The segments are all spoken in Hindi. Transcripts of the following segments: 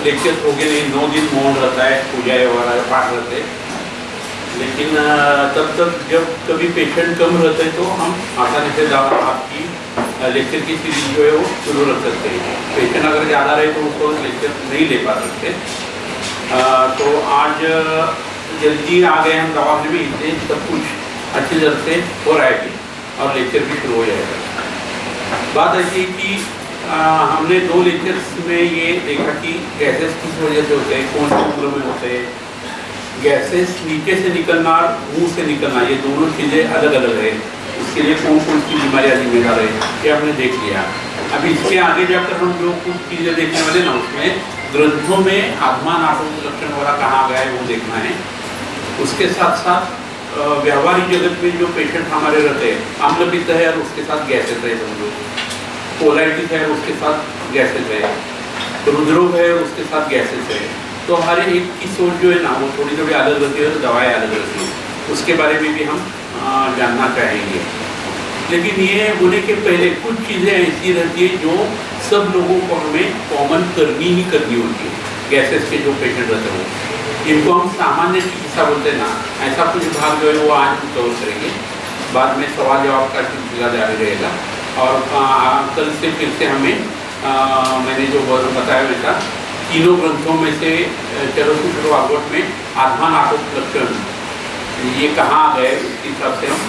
लेक्चर हो गए नहीं, 9 दिन मौन रहता है, पूजा वगैरह पाठ रहते हैं। लेकिन तब तक जब कभी पेशेंट कम रहते हैं तो हम आसानी से आपकी लेक्चर की सीरीज जो है वो शुरू रख सकते हैं। पेशेंट अगर ज़्यादा रहे तो उसको लेक्चर नहीं ले पा सकते। तो आज जल्दी आ गए हम दवाखाने में, इसलिए सब कुछ अच्छी तरह से हो रहा है और लेक्चर भी शुरू हो जाएगा। बात ऐसी है कि हमने 2 लेक्चर्स में ये देखा कि गैसेस किस वजह से होते हैं, कौन सी उम्र में होते हैं। गैसेस नीचे से निकलना और मुंह से निकलना, ये दोनों चीज़ें अलग अलग है। इसके लिए कौन कौन सी बीमारियाँ जिम्मेदार है ये हमने देख लिया। अभी इसके आगे जाकर हम जो कुछ चीज़ें देखने वाले ना, उसमें ग्रंथों में आत्मा नाटक लक्षण वगैरह कहाँ गया है वो देखना है। उसके साथ साथ व्यावहारिक जगत में जो पेशेंट हमारे रहते हैं, आम्लपित्त है और उसके साथ गैसेस है, समझो कोलाइटिस है उसके साथ गैसेस है, हृदरोग है उसके साथ गैसेस है। तो हर एक की सोच जो है ना वो थोड़ी थोड़ी अलग रहती है और दवाएँ अलग रहती हैं। उसके बारे में भी हम जानना चाहेंगे। लेकिन ये होने के पहले कुछ चीज़ें ऐसी रहती है जो सब लोगों को हमें कॉमन करनी ही करनी होती है। गैसेस के जो पेशेंट रहते हैं इनको हम सामान्य चिकित्सा बोलते हैं ना, ऐसा कुछ भाग जो है वो आज हम कवर करेंगे। बाद में सवाल जवाब का सिलसिला जारी रहेगा। और कल से फिर से हमें मैंने जो बताया वैसा तीनों ग्रंथों में से चरसूत्र भागवत में आत्मा नाटक लक्षण ये कहाँ गए उसके हिसाब से हम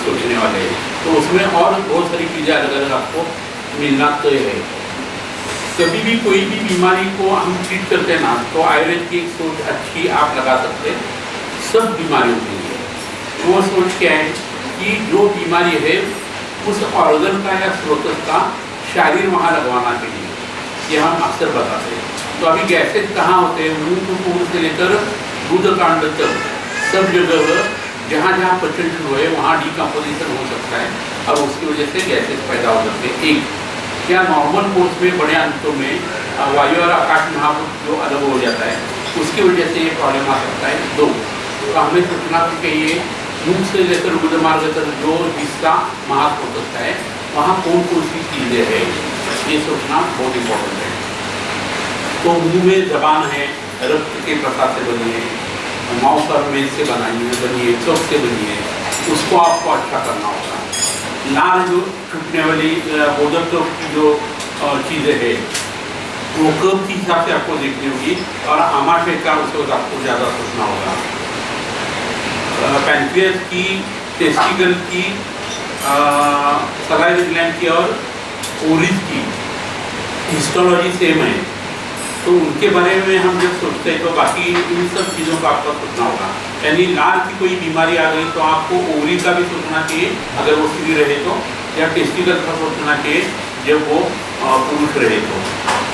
सोचने वाले हैं। तो उसमें और बहुत सारी चीज़ें अलग अलग आपको मिलना तय है। कभी भी कोई भी बीमारी को हम ट्रीट करते हैं ना, तो आयुर्वेद की एक सोच अच्छी आप लगा सकते हैं सब बीमारियों के लिए। वो सोच क्या है कि जो बीमारी है उस ऑर्गन का या स्रोत का शारीर वहाँ लगवाना चाहिए, ये हम अक्सर बताते हैं। तो अभी गैसेस कहाँ होते हैं, मुंह के पूर्व से लेकर रुद्रकांड तक सब जगह जहाँ जहाँ पचन शुरू है वहाँ डिकम्पोजिशन हो सकता है और उसकी वजह से गैसेस पैदा हो सकते हैं। एक क्या नॉर्मल कोर्स में बड़े अंतों में वायु और आकाश महाभूत जो अलग हो जाता है उसकी वजह से ये प्रॉब्लम आ सकता है। 2, तो हमें सोचना चाहिए मुख से लेकर रुद्र मार्ग तक जो हिस्सा महात हो सकता है वहाँ कौन कौन सी चीज़ें हैं, ये सोचना बहुत इम्पोर्टेंट है। तो मुँह में जबान है, रक्त के प्रसाद से बनी है, माउस और मेज से बनी है, चौक से बनी है, उसको आपको अच्छा करना होगा। लार जो छूटने वाली बोधक की जो चीज़ें है वो कब के हिसाब से आपको देखनी होगी और आमाशय का उस वक्त आपको ज़्यादा सोचना होगा। पैंक्रियास की, टेस्टिकल की, सलाइवरी ग्लैंड की और ओरिज की हिस्टोलॉजी सेम है, तो उनके बारे में हम जब सोचते हैं तो बाकी इन सब चीज़ों का आपको सोचना होगा। यानी लार की कोई बीमारी आ गई तो आपको ओवरी का भी सोचना चाहिए अगर वो स्त्री रहे तो, या टेस्टिकल का सोचना चाहिए जब वो पुरुष रहे तो।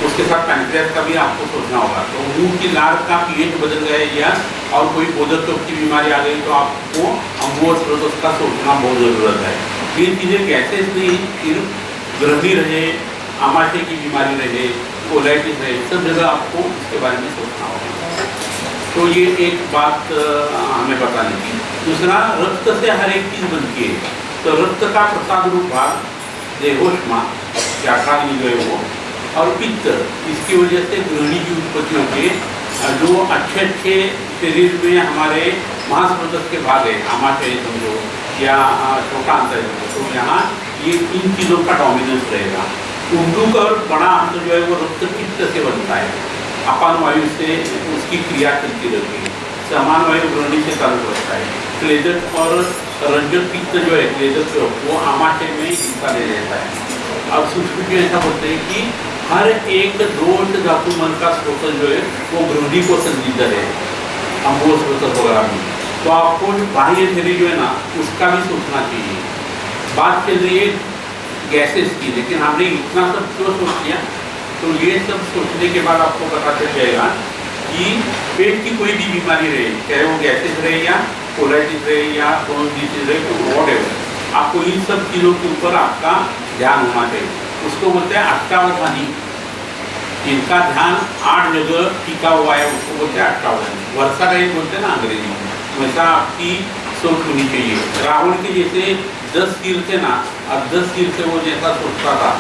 उसके साथ पैंक्रियास का भी आपको सोचना होगा। तो मुंह की लार का पीएच बदल गया या और कोई बोधक की बीमारी आ गई तो आपको अम्बुआ स्रोत का सोचना बहुत ज़रूरत है। ये चीज़ें कैसे नहीं, सिर्फ ग्रहणी रहे, आमाशय की बीमारी रहे, कोलाइटिस है, सब जगह आपको इसके बारे में सोचना होगा। तो ये एक बात हमें बतानी थी। दूसरा, रक्त से हर एक चीज़ बनती है, तो रक्त का प्रसाद रूप भाग देहोष्मा व्याघ्राग्नि जो है वो और पित्त, इसकी वजह से गृहिणी की उत्पत्ति होती है। जो अच्छे अच्छे शरीर में हमारे महास्रोत के भाग है, आमाशय समझो या छोटा अंतर है, तो यहाँ ये इन चीज़ों का डोमिनेंस रहेगा। उंडूक और बड़ा अंत जो है वो रक्त पित्त से बनता है, अपान वायु से उसकी क्रिया चलती रहती है, समान वायु गृहिणी से चालू रहता है। क्लेदक और रंजक पित्त जो है क्लेदक वो आमाशय में हिस्सा ले लेता है। अब सुश्रुति ऐसा बोलते हैं कि हर एक दोष धातु मन का स्रोत जो है वो गृहिणी को संदिग्ध है, हम वो स्रोत वगैरह में। तो आपको बाह्य शरीर जो है ना उसका भी सोचना चाहिए। बात चल रही है गैसेस की, लेकिन हमने इतना सब क्यों सोच लिया, तो ये सब सोचने के बाद आपको पता चल जाएगा कि पेट की कोई भी बीमारी रहे, चाहे वो गैसेस रहे या कोलाइटिस रहे या कौन सी चीज़ रहे, तो व्हाटएवर, आपको इन सब चीज़ों के ऊपर आपका ध्यान होना चाहिए। उसको बोलते हैं अष्टावधानी। इनका ध्यान 8 जगह टिका हुआ है, उसको बोलते हैं अष्टावधानी। वर्षा रहित बोलते हैं ना अंग्रेजी में, वैसा आपकी सोच होनी चाहिए। रावण के जैसे 10 तीर थे ना, अब 10 तीर से वो जैसा सोचता था,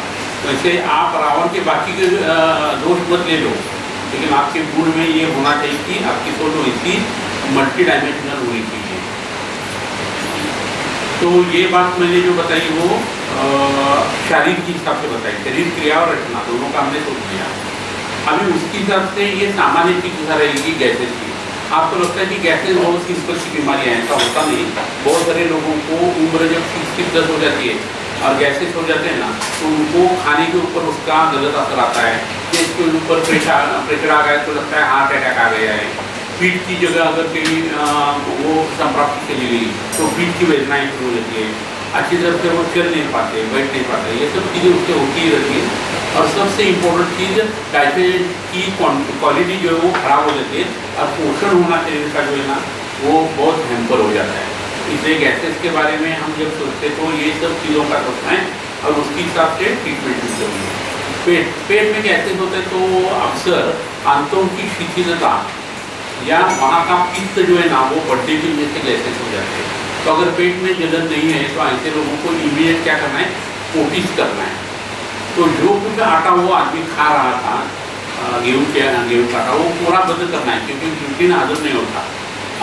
वैसे आप रावण के बाकी के दोष मत ले लो, लेकिन आपके गुण में ये होना चाहिए कि आपकी सोच वैसी मल्टी डायमेंशनल होनी चाहिए। तो ये बात मैंने जो बताई वो शारीर के हिसाब से बताई, शरीर क्रिया और रचना दोनों का हमने सोच लिया। अभी उसके हिसाब से ये सामान्य चिकित्सा रहेगी गैसेज की। आपको लगता है कि गैसेज बहुत सिंपल सी बीमारियाँ हैं, ऐसा होता नहीं। बहुत सारे लोगों को उम्र जब 60+ हो जाती है और गैसेज हो जाते हैं ना, तो उनको खाने के ऊपर उसका गलत असर आता है। इसके ऊपर प्रेशर आ गया तो लगता है हार्ट अटैक आ गया है। पीठ की जगह अगर कहीं वो संप्राप्ति चली गई तो पीठ की वेदनाएं शुरू हो जाती है, अच्छी तरह से वो चल नहीं पाते, बैठ नहीं पाते, ये सब चीज़ें उससे होती ही रहती है। और सबसे इम्पोर्टेंट चीज़ डाइजेशन की क्वालिटी जो है वो खराब हो जाती है और पोषण होना शरीर का जो है ना वो बहुत हैम्पर हो जाता है। इसलिए गैसेस के बारे में हम जब सोचते तो ये सब चीज़ों का सोचना है और उसके हिसाब से ट्रीटमेंट भी चाहिए। पेट में गैसेस होते हैं तो अक्सर आंतों की शिथिलता या वहाँ का पित्त जो है ना वो बढ़ने की वजह से गैसेस हो जाते हैं। तो अगर पेट में जलन नहीं है तो ऐसे लोगों को इमीडिएट क्या करना है, पोटिस करना है। तो जो कुछ आटा वो आदमी खा रहा था, गेहूँ का आटा, वो पूरा बंद करना है क्योंकि ग्लूटीन हजम नहीं होता।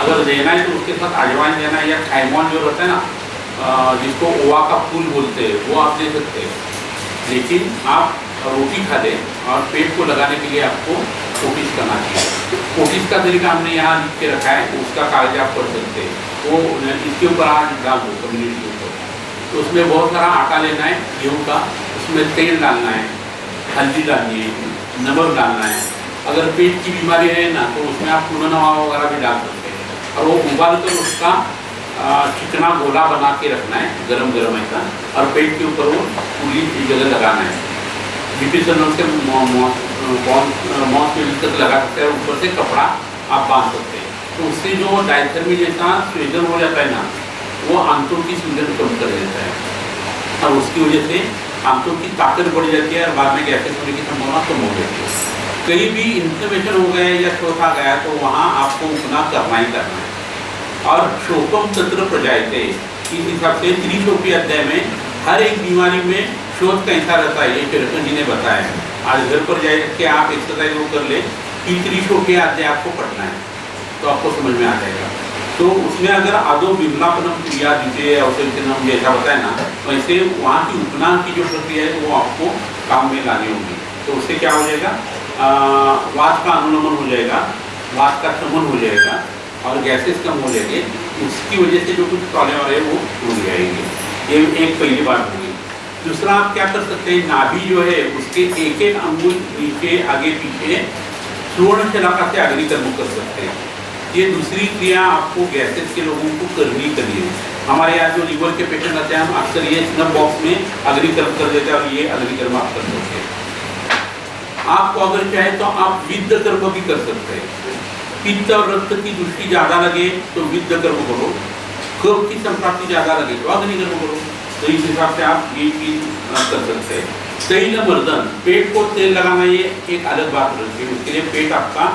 अगर देना है तो उसके साथ अजवाइन देना है या थाइमोन जो रहता है ना, जिसको ओवा का फूल बोलते हैं, वो आप दे सकते हैं। लेकिन आप रोटी खा लें और पेट को लगाने के लिए आपको पोटिस करना चाहिए। पोटिस का तरीका हमने यहाँ लिख के रखा है, उसका कागज आप पढ़ सकते हैं। वो इसके ऊपर आज डाल दो कम्युनिटी के ऊपर। तो उसमें बहुत सारा आटा लेना है गेहूँ का, उसमें तेल डालना है, हल्दी डालनी है, नमक डालना है। अगर पेट की बीमारी है ना तो उसमें आप पुननवा वगैरह भी डाल सकते हैं और वो उबाल कर उसका चिकना गोला बना के रखना है गरम गरम ऐसा, और पेट के ऊपर वो पूरी जगह लगाना है। जीपी सनल से मौत तक लगा सकते हैं, ऊपर से कपड़ा आप बांध सकते हैं। तो उससे जो डायथर्मी जैसा स्वेदन हो जाता है ना, वो आंतों की सूजन कम कर देता है और उसकी वजह से आंतों की ताकत बढ़ जाती है और बाद में गैसेस होने की संभावना कम हो जाती है। कहीं भी इन्फ्लेमेशन हो गया या शोथ आ गया तो वहाँ आपको उपना करना ही करना है। और शोकम तत्र प्रजायते, इस हिसाब से त्रिशोपी अध्याय में हर एक बीमारी में शोध कैसा रहता है ये कृष्ण जी ने बताया। आज घर पर जाके आप एक्सरसाइज वो कर ले कि त्रिशोपी अध्याय आपको पढ़ना है तो आपको समझ में आ जाएगा। तो उसमें अगर आदो विमलापनम क्रिया जिसे अवसरम जैसा बताया ना, वैसे वहाँ की उपना की जो प्रक्रिया है वो आपको काम में लानी होगी। तो उससे क्या हो जाएगा, वात का अनुलमन हो जाएगा, वात का शमन हो जाएगा और गैसेस कम हो जाएंगे। उसकी वजह से जो कुछ प्रॉब्लम आ रहे हैं वो टूट जाएंगे। ये एक पहली बात होगी। दूसरा आप क्या कर सकते हैं, नाभि जो है उसके एक एक अंगुल नीचे आगे पीछे सुवर्ण शलाका से अग्निकर्म कर सकते हैं। ये दूसरी क्रिया आपको गैसेस के लोगों को करनी है। हमारे यहाँ जो लीवर के पेशेंट आते हैं हम अक्सर ये स्नब बॉक्स में अग्निकर्म कर देते हैं और ये अग्निकर्म आप कर सकते हैं। आपको अगर चाहे तो आप विद्ध कर्म भी कर सकते हैं। पित्त और रक्त की दृष्टि ज़्यादा लगे तो विद्ध कर्म करो, कफ की संप्राप्ति ज़्यादा लगे तो अग्निकर्म करो। तो इस हिसाब से आप ये चीज कर सकते हैं। तैल मर्दन, पेट को तेल लगाना ये एक अलग बात रहती है, उसके लिए पेट आपका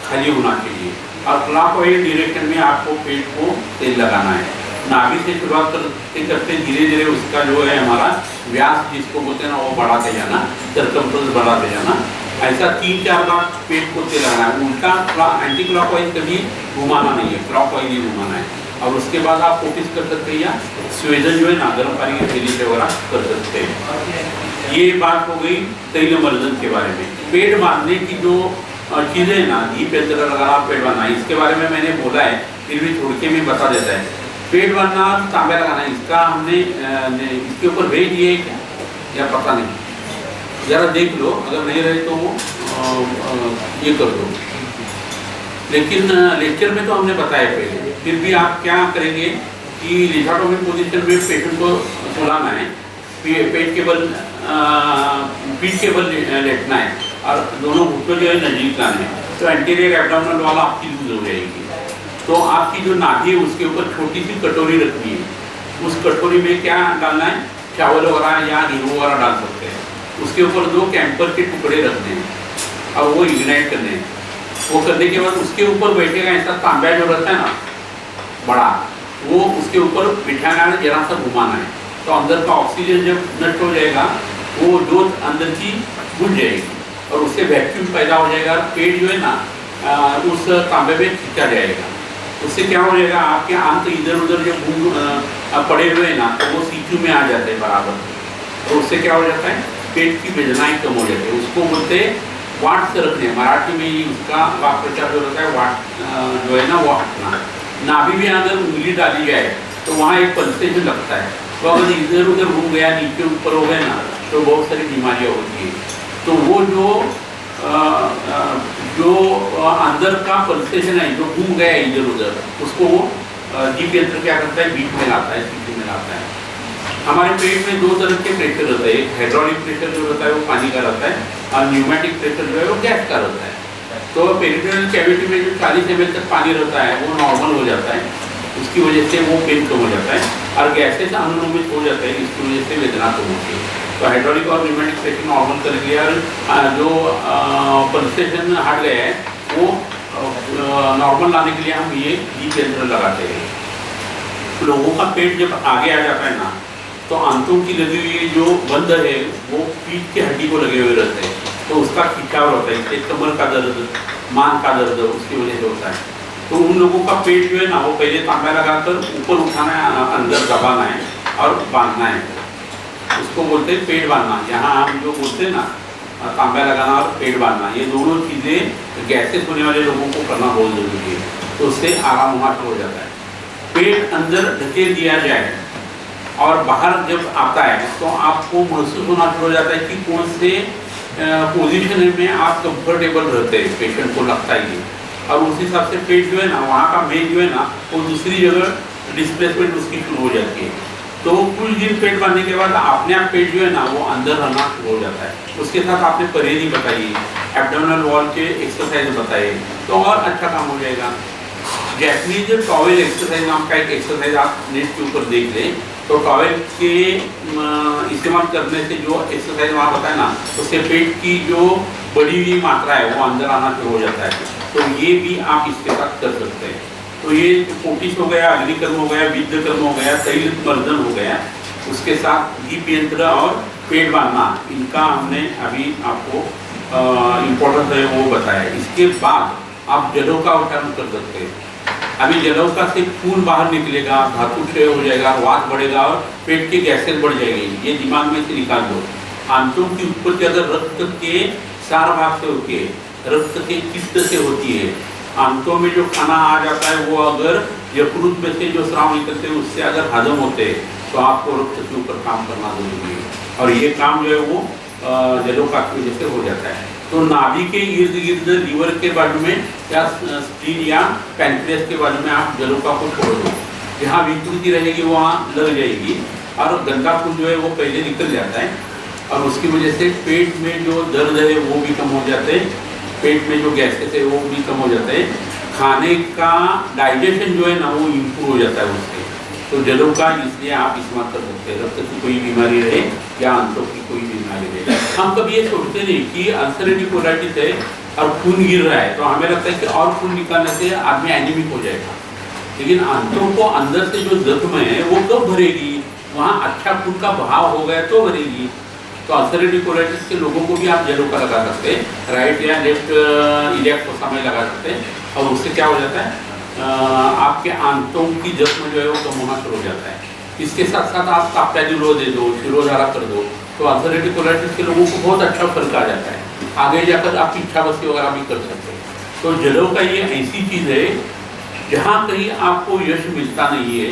खाली होना चाहिए और क्लॉकवाइज डायरेक्शन में आपको पेट को तेल लगाना है। नाभि से शुरुआत करते धीरे धीरे उसका जो है हमारा व्यास जिसको बोलते हैं ना वो बढ़ाते जाना, सर्कमफ्रेंस बढ़ाते जाना। ऐसा 3-4 बार पेट को तेल लगाना है। उल्टा एंटी क्लॉकवाइज कभी घुमाना नहीं है, क्लॉकवाइज ही घुमाना है। और उसके बाद आप कोशिश कर सकते हैं या स्वेदन जो है ना गर्म पानी के थैली से वगैरह कर सकते हैं। ये बात हो गई तैल मर्दन के बारे में। पेट बांधने की जो चीज़ें ना, घी पे तरह लगाना, पेट बांधना, इसके बारे में मैंने बोला है, फिर भी थोड़ के में बता देता है। पेट बांधना, तांबे लगाना, इसका हमने इसके ऊपर भेज दिए क्या या पता नहीं, ज़रा देख लो, अगर नहीं रहे तो ये कर दो। लेकिन लेक्चर में तो हमने बताया पहले, फिर भी आप क्या करेंगे कि लिथोटोमिक पोजीशन में पेशेंट को सुलाना है, पेट के बल पीठ के बल लेटना है और दोनों घुटनों जो है नजदीक लाने हैं। तो एंटीरियर एब्डोमिनल वाला आपकी लूज हो जाएगी। तो आपकी जो नाभि है उसके ऊपर छोटी सी कटोरी रखनी है। उस कटोरी में क्या डालना है, चावल वगैरह या गेहूँ वगैरह डाल सकते हैं। उसके ऊपर 2 कैंपर के टुकड़े रखने हैं और वो इग्नाइट करने हैं। वो करने के बाद उसके ऊपर बैठेगा ऐसा तांबा जो रहता है ना बड़ा, वो उसके ऊपर बिठाना है, जरा सा घुमाना है। तो अंदर का ऑक्सीजन जब नष्ट हो जाएगा वो जोत अंदर की बुझ जाएगी और उससे वैक्यूम पैदा हो जाएगा और पेट जो है ना उस तांबे में खींचा जाएगा। उससे क्या हो जाएगा, आपके आंत इधर उधर जो घूम पड़े हुए हैं ना तो वो सीचू में आ जाते हैं बराबर। तो उससे क्या हो जाता है, पेट की वेदनाएं कम हो जाती है। उसको बोलते हैं वाट से रखने, मराठी में ही उसका वाक्प्रचार जो होता है वाट जो है ना वो हटना। नाभि में अगर उंगली डाली जाए तो वहाँ एक पल्सेशन लगता है, तो अगर इधर उधर घूम गया, नीचे ऊपर हो गया ना तो बहुत सारी बीमारियाँ होती है। तो वो जो अंदर का पल्सेशन है जो घूम गया है इधर उधर, उसको वो जीभ यंत्र क्या करता है, बीच में लाता है, सीधे में लाता है। हमारे पेट में 2 तरह के प्रेशर रहता है, एक हाइड्रोलिक प्रेशर जो रहता है वो पानी का रहता है, और न्यूमेटिक प्रेशर जो है वो गैस का रहता है। तो पेरिटोनियल कैविटी में जो 40 ml तक पानी रहता है वो नॉर्मल हो जाता है, उसकी वजह से वो पेन कम हो जाता है, और गैसेस अनुनियमित हो जाता है, इसकी वजह से वेदना कम होती है। तो हाइड्रोलिक और न्यूमेटिक प्रेशर नॉर्मल कर लिया, और जो पल्सेशन हट गया है वो नॉर्मल लाने के लिए हम ये जीभ यंत्र लगाते हैं। लोगों का पेट जब आगे आ जाता है ना तो आंतों की लगी हुई जो बंद है वो पीठ की हड्डी को लगे हुए रहते हैं, तो उसका खिंचाव होता है, इससे कमर का दर्द, मान का दर्द उसकी वजह से होता है। तो उन लोगों का पेट जो है ना वो पहले तांबा लगाकर ऊपर उठाना है, अंदर दबाना है और बांधना है, उसको बोलते हैं पेट बांधना। यहाँ हम जो बोलते हैं ना तांबा लगाना और पेट बांधना, ये दोनों चीज़ें गैसेस होने वाले लोगों को करना बहुत जरूरी है, तो उससे आराम होना शुरू हो जाता है। पेट अंदर ढकेल दिया जाए और बाहर जब आता है तो आपको महसूस होना शुरू हो जाता है कि कौन से पोजीशन में आप कंफर्टेबल रहते हैं, पेशेंट को लगता ही है, और उस हिसाब से पेट जो है ना वहाँ का मेन जो है ना वो दूसरी जगह डिस्प्लेसमेंट उसकी शुरू हो जाती है। तो कुछ दिन पेट बांधने के बाद अपने आप पेट जो है ना वो अंदर रहना शुरू हो जाता है। उसके साथ आपने परहेजी बताई, एब्डोमिनल वॉल के एक्सरसाइज बताए, तो और अच्छा काम हो जाएगा। जैपनीज टॉवेल एक्सरसाइज नाम का एक एक्सरसाइज आप नेट के ऊपर देख लें, तो टॉवेल के इस्तेमाल करने से जो एक्सरसाइज वहाँ बताया ना, उससे पेट की जो बढ़ी हुई मात्रा है वो अंदर आना शुरू हो जाता है। तो ये भी आप इसके साथ कर सकते हैं। तो ये पोटिस हो गया, अग्निकर्म हो गया, विद्यकर्म हो गया, तैल मर्दन हो गया, उसके साथ जीभ यंत्र और पेट बांधना, इनका हमने अभी आपको इम्पोर्टेंस है वो बताया। इसके बाद आप जलों का उच्चारण कर सकते हैं। अभी जलौका से खून बाहर निकलेगा, धातु क्षय हो जाएगा, वात बढ़ेगा और पेट की गैसेस बढ़ जाएगी, ये दिमाग में से निकाल दो। आंतों की उत्पत्ति अगर रक्त के सार भाग से होती है, रक्त के चित्त से होती है। आंतों में जो खाना आ जाता है वो अगर यकृत में से जो स्राव निकलते हैं उससे अगर हजम होते हैं तो आपको रक्त के ऊपर काम करना जरूरी है, और ये काम जो है वो जलौका की वजह से हो जाता है। तो नाभि के इर्द गिर्द लीवर के बाजू में या स्प्लीन या पैंक्रियास के बाजू में आप जलौका को छोड़ दो, जहाँ विकृति रहेगी वहाँ लग जाएगी और गंदा खून जो है वो पहले निकल जाता है, और उसकी वजह से पेट में जो दर्द है वो भी कम हो जाते हैं, पेट में जो गैसेस है वो भी कम हो जाते हैं, खाने का डाइजेशन जो है ना वो इम्प्रूव हो जाता है उससे। तो जलौका इसलिए आप इस्तेमाल कर सकते हैं, रक्त की कोई बीमारी रहे या आंतों की कोई बीमारी रहे। हम कभी ये सोचते नहीं कि अल्सरेटिव कोलाइटिस है और खून गिर रहा है तो हमें लगता है कि और खून निकालने से आदमी एनीमिक हो जाएगा, लेकिन आंतों को अंदर से जो जख्म है वो कब भरेगी, वहाँ अच्छा खून का बहाव हो गया तो भरेगी। तो अल्सरेटिव कोलाइटिस के लोगों को भी आप जलौका लगा सकते हैं, राइट या लेफ्ट इलियाक फोसा में लगा सकते हैं, और उससे क्या हो जाता है आपके आंतों की जख्म जो है वो कम होना शुरू हो जाता है। इसके साथ साथ आप ताप्याजिलो दे दो, शिरोधारा कर दो, तो अल्सरेटिव कोलाइटिस के लोगों को बहुत अच्छा फर्क आ जाता है। आगे जाकर आप इच्छावसी वगैरह भी कर सकते हैं। तो जलौका ये ऐसी चीज़ है जहाँ कहीं आपको यश मिलता नहीं है,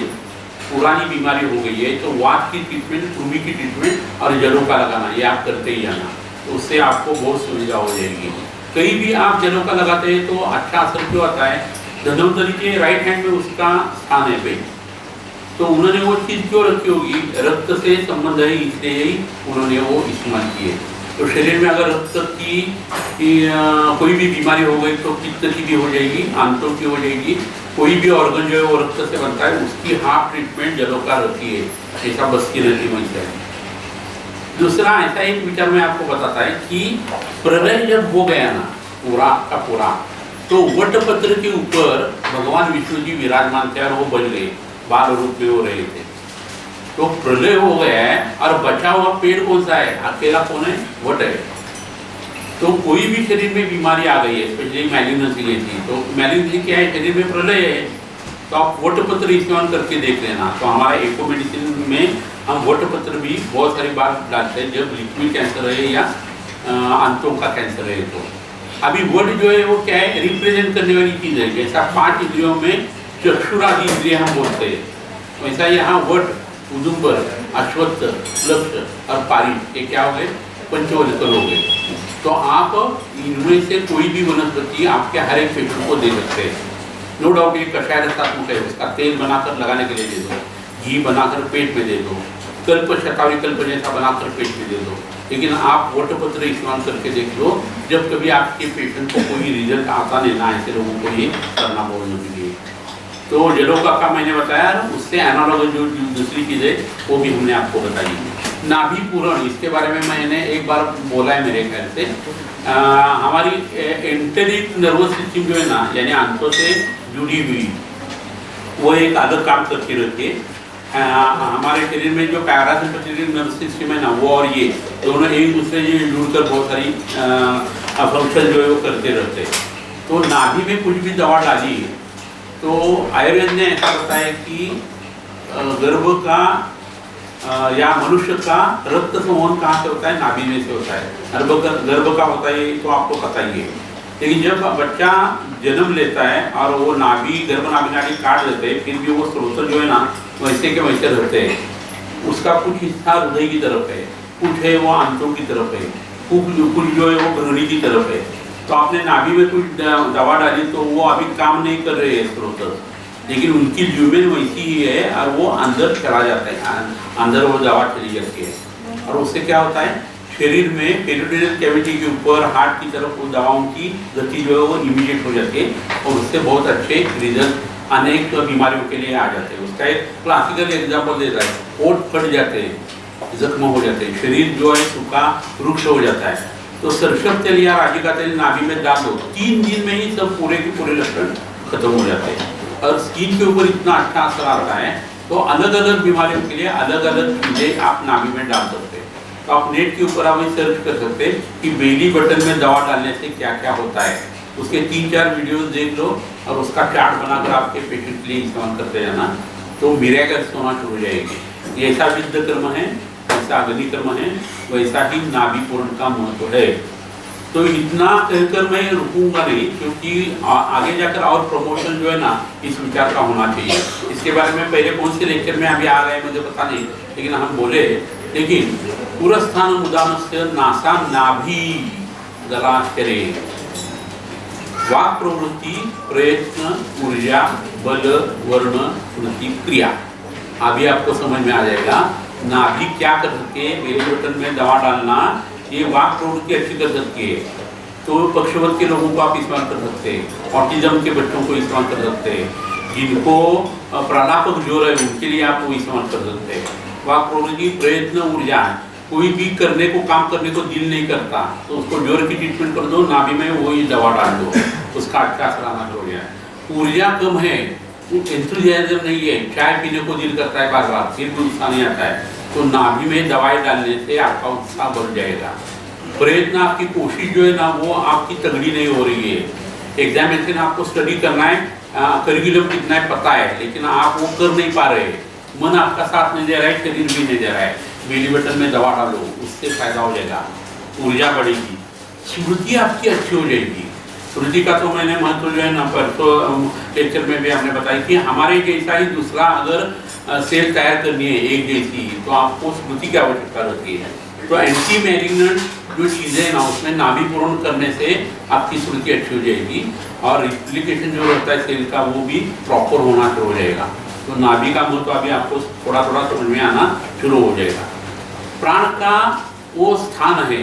पुरानी बीमारी हो गई है, तो वात की ट्रीटमेंट, कृमि की ट्रीटमेंट और जलौका लगाना ये आप करते ही जाना, तो उससे आपको बहुत सुविधा हो जाएगी। कहीं भी आप जलौका लगाते हैं तो अच्छा असर क्यों आता है, धन्वंतरी के राइट हैंड में उसका स्थान है पे, तो उन्होंने वो चीज़ क्यों रखी होगी, रक्त से संबंध है इसलिए ही उन्होंने वो इस्तेमाल किए। तो शरीर में अगर रक्त की कोई भी बीमारी हो गई तो पित्त की भी हो जाएगी, आंतों की हो जाएगी, कोई भी ऑर्गन जो है वो रक्त से बनता है, उसकी हाफ ट्रीटमेंट जलौका रहती है, ऐसा बस की रहती है। दूसरा ऐसा एक विचार मैं आपको बताता है कि प्रलय जब हो गया ना पूरा का पूरा, तो वटपत्र के ऊपर भगवान विष्णु जी विराजमान थे और वो बन गए, बाल रूप में हो रहे थे। तो प्रलय हो गया है और बचा हुआ पेड़ कौन सा है, अकेला कौन है, वट है। तो कोई भी शरीर में बीमारी आ गई है, स्पेशली मैलिग्नेंसी जैसी, तो मैलिग्नेंसी क्या है, शरीर में प्रलय है, तो आप वटपत्र इस्तेमाल करके देख लेना। तो हमारा एको मेडिसिन में हम वटपत्र भी बहुत सारी बार डालते हैं जब लिक्विड कैंसर है या आंतों का कैंसर है। तो अभी वट जो है वो क्या है, रिप्रेजेंट करने वाली चीज़ है। जैसा 5 इंद्रियों में चक्षुरादि इंद्रिय हम बोलते हैं, वैसा यहाँ वट, उदुम्बर, अश्वत्थ, लक्ष और पारित, ये क्या हो गए, पंचवल्कल हो गए। तो आप इनमें से कोई भी वनस्पति आपके हर एक पेशेंट को दे सकते हैं। नो डाउट ये कषाय रसात्मक है, उसका तेल बनाकर लगाने के लिए दे दो, घी बनाकर पेट में दे दो, कल्प शतावरी कल्प जैसा बनाकर पेट में दे दो। लेकिन आप वटपत्र इस्तेमाल करके देख लो, जब कभी आपके पेशेंट को कोई रिजल्ट आता नहीं ना, ऐसे लोगों को ये करना बहुत जरूरी है। तो जलोका का मैंने बताया, उससे एनालॉग जो दूसरी चीज़ है वो भी हमने आपको बताई। नाभि पूरण, इसके बारे में मैंने एक बार बोला है मेरे ख्याल से। हमारी एंटेरिक नर्वस सिस्टम जो है ना, यानी आंतों से जुड़ी हुई, वो एक अलग काम करती रहती है। हमारे शरीर में जो पैरासिम्पैथेटिक नर्वस सिस्टम है ना, वो और ये दोनों एक दूसरे से जुड़कर बहुत सारी फंक्शन जो है वो करते रहते हैं। तो नाभि में कुछ भी दवा डाली तो आयुर्वेद ने ऐसा बताया कि गर्भ का या मनुष्य का रक्त संवहन कहाँ से होता है, नाभि में से होता है। गर्भ का होता है तो आपको पता ही है। लेकिन जब बच्चा जन्म लेता है और वो नाभि, गर्भ नाभि नाड़ी काट देते हैं, फिर भी वो स्रोत जो है ना वैसे के वैसे रहते हैं। उसका कुछ हिस्सा हृदय की तरफ है, कुछ है वो आंतों की तरफ है, कुछ जो है वो ग्रहणी की तरफ है। तो आपने नाभि में कुछ दवा डाली तो वो अभी काम नहीं कर रहे हैं स्रोत, लेकिन उनकी ल्यूमेन वैसी ही है और वो अंदर चला जाता है, अंदर वो दवा चली जाती है। और उससे क्या होता है, शरीर में पेरिटोनियल कैविटी के ऊपर हार्ट की तरफ वो दवाओं की गति जो है वो इमीडिएट हो जाती है और उससे बहुत अच्छे रिजल्ट अनेक बीमारियों के लिए आ जाते हैं। उसका एक क्लासिकल एग्जाम्पल देता है, ओठ फट जाते हैं, जख्म हो जाते हैं, शरीर जो है सूखा रुक्ष हो जाता है। तो सरसों तेल या रागी का तेल नाभि में डाल दो, 3 दिन में ही सब पूरे के पूरे लक्षण खत्म हो जाते हैं और स्किन के ऊपर इतना अच्छा असर आता है। तो अलग अलग बीमारियों के लिए अलग अलग चीज़ें आप नाभि में डाल सकते हैं। तो आप नेट के ऊपर आप सर्च कर सकते हैं कि बेली बटन में दवा डालने से क्या क्या होता है। उसके 3-4 वीडियोस देख लो और उसका चार्ट बनाकर आपके पेशेंट के लिए इस्तेमाल करते जाना, तो मिरेकल्स होना शुरू हो जाएगी। ये ऐसा विद्ध कर्म है, ऐसा अग्नि कर्म है, वैसा ही नाभि पूर्ण का महत्व है। तो इतना कहकर मैं रुकूंगा नहीं, क्योंकि आगे जाकर और प्रमोशन जो है ना इस विचार का होना चाहिए। इसके बारे में पहले कौन से लेक्चर में अभी आ गए मुझे पता नहीं, लेकिन हम बोले। लेकिन पुरस्थान उदानस्य नासा नाभि गलाचरे, वाक् प्रवृत्ति, प्रयत्न, ऊर्जा, बल, वर्ण, स्मृति, क्रिया। अभी आपको समझ में आ जाएगा नाभि क्या कर सकते हैं। बेली बटन में दवा डालना ये वाक् प्रवृत्ति अच्छी कर सकती है, तो पक्षवत के लोगों को आप इस्तेमाल कर सकते हैं, ऑटिज्म के बच्चों को इस्तेमाल कर सकते हैं, जिनको प्राणापक जोर है उनके लिए आप वो इस्तेमाल कर सकते हैं। वाक् प्रवृत्ति, प्रयत्न, ऊर्जा, कोई भी करने को काम करने को दिल नहीं करता तो उसको जोर की ट्रीटमेंट कर दो, नाभि में वही दवा डाल दो, उसका अच्छा असर आना शुरू हो गया। ऊर्जा कम है, एंथुजियाज्म नहीं है, चाय पीने को दिल करता है बार बार, फिर भी उत्साह नहीं आता है, तो नाभि में दवाई डालने से आपका उत्साह बढ़ जाएगा। प्रयत्न, आपकी कोशिश जो है ना वो आपकी तगड़ी नहीं हो रही है। एग्जामिनेशन आपको स्टडी करना है, करिकुलम कितना है पता है, लेकिन आप वो कर नहीं पा रहे, मन आपका साथ नहीं दे रहा है, शरीर भी नहीं दे रहा है। बेली बटन में दवा डालो, उससे फायदा हो जाएगा, ऊर्जा बढ़ेगी, स्मृति आपकी अच्छी हो जाएगी। स्मृति का तो मैंने महत्व जो है ना परसों लेक्चर में भी हमने बताया कि हमारे जैसा ही दूसरा अगर सेल तैयार करनी है एक जैसी, तो आपको स्मृति की आवश्यकता रहती है। तो एंटी मैलिग्नेंट जो चीज़ें ना उसमें नाभि पूर्ण करने से आपकी स्मृति अच्छी हो जाएगी और रिप्लिकेशन जो रहता है सेल का वो भी प्रॉपर होना शुरू हो जाएगा। तो नाभि का महत्व अभी आपको थोड़ा थोड़ा समझ में आना शुरू हो जाएगा। प्राण का वो स्थान है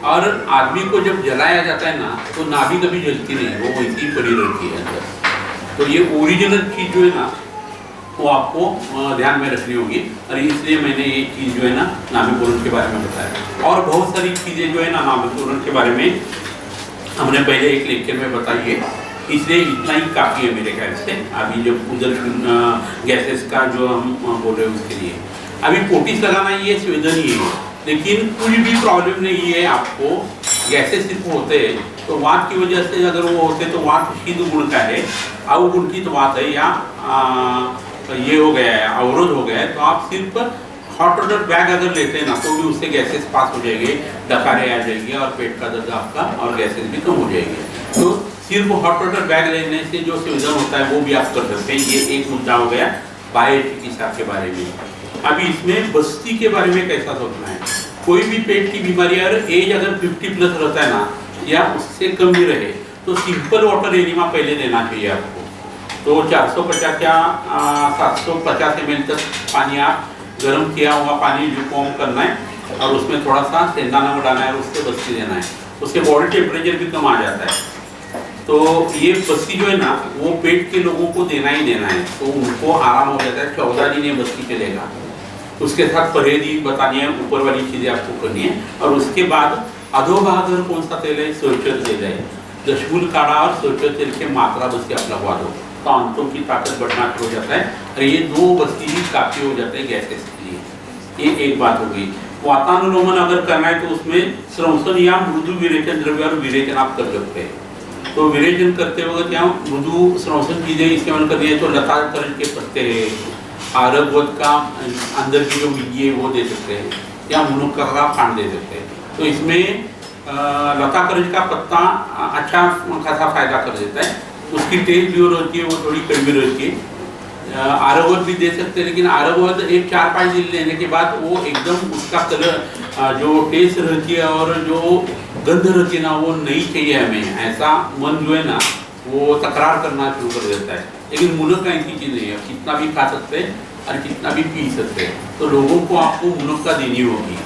और आदमी को जब जलाया जाता है ना तो नाभि कभी जलती नहीं, वो वैसी ही पड़ी रहती है अंदर। तो ये ओरिजिनल चीज़ जो है ना वो आपको ध्यान में रखनी होगी और इसलिए मैंने ये चीज़ जो है ना नाभि पूरण के बारे में बताया। और बहुत सारी चीज़ें जो है ना नाभि पूरण के बारे में हमने पहले एक लेक्चर में बताई है, इसलिए इतना ही काफ़ी है मेरे ख्याल से। अभी जो उधर गैसेस का जो हम बोल रहे हैं उसके लिए अभी पोटिस लगाना ये संवेदनीय है, लेकिन कुछ भी प्रॉब्लम नहीं है आपको गैसेस सिर्फ होते हैं तो वात की वजह से अगर वो होते तो वात शीत गुण का है, अवगुणित वात है या ये हो गया है, अवरोध हो गया है, तो आप सिर्फ हॉट वाटर बैग अगर लेते हैं ना तो भी उससे गैसेस पास हो जाएंगे, डकारे आ जाएगी और पेट का दर्द आपका और गैसेस भी कम हो जाएंगे। तो सिर्फ हॉट वाटर बैग लेने से जो संयोजन होता है वो भी आप कर सकते हैं। ये एक मुद्दा हो गया बाह्य चिकित्सा के बारे में। अभी इसमें बस्ती के बारे में कैसा सोचना है। कोई भी पेट की बीमारी अगर एज अगर 50 प्लस रहता है ना या उससे कम भी रहे तो सिंपल वाटर एनिमा पहले देना चाहिए आपको। तो 450 या 750 ml तक पानी आप गर्म किया हुआ पानी ल्यूकवार्म करना है और उसमें थोड़ा सा सेंधा नमक डालना है और उससे बस्ती देना है। उससे बॉडी टेम्परेचर भी कम आ जाता है। तो ये बस्ती जो है ना वो पेट के लोगों को देना ही देना है, तो उनको आराम हो जाता है। 14 दिन ये बस्ती चलेगा। उसके साथ परहेजी बतानी है, ऊपर वाली चीज़ें आपको करनी है। और उसके बाद अधोभाग कौन सा तेल है, सरसों तेल है। दशमूल काढ़ा और सरसों तेल के मात्रा बस्ती आप लगवा दो तो आंतों की ताकत बढ़ना शुरू हो जाता है और ये 2 बस्ती ही काफ़ी हो जाते हैं गैसेस के लिए। ये एक बात हो गई। वातानुलोमन अगर करना है तो उसमें श्रवसन या मृदु विरेचन द्रव्य और विरेचन आप कर सकते हैं। तो विरेचन करते वक्त यहाँ मृदु श्रवसन चीज़ें इस्तेमाल करनी है तो लता करंज के पत्ते, आरगवत का अंदर की जो बीज वो दे सकते हैं या मुनक्का का पान दे सकते हैं। तो इसमें लता करंज का पत्ता अच्छा खासा फायदा कर देता है। उसकी टेस्ट जो रहती है वो थोड़ी कड़वी रहती है। आरगवत भी दे सकते हैं, लेकिन आरगवत एक 4-5 दिन लेने के बाद वो एकदम उसका कलर जो टेस्ट रहती है और जो गंध रहती है ना वो नहीं चाहिए हमें। ऐसा मन जो है ना वो तकरार करना शुरू कर देता है। लेकिन मुनक्का ऐसी चीज़ नहीं है, कितना भी खा सकते हैं और कितना भी पी सकते हैं। तो लोगों को आपको मुनक्का देनी होगी,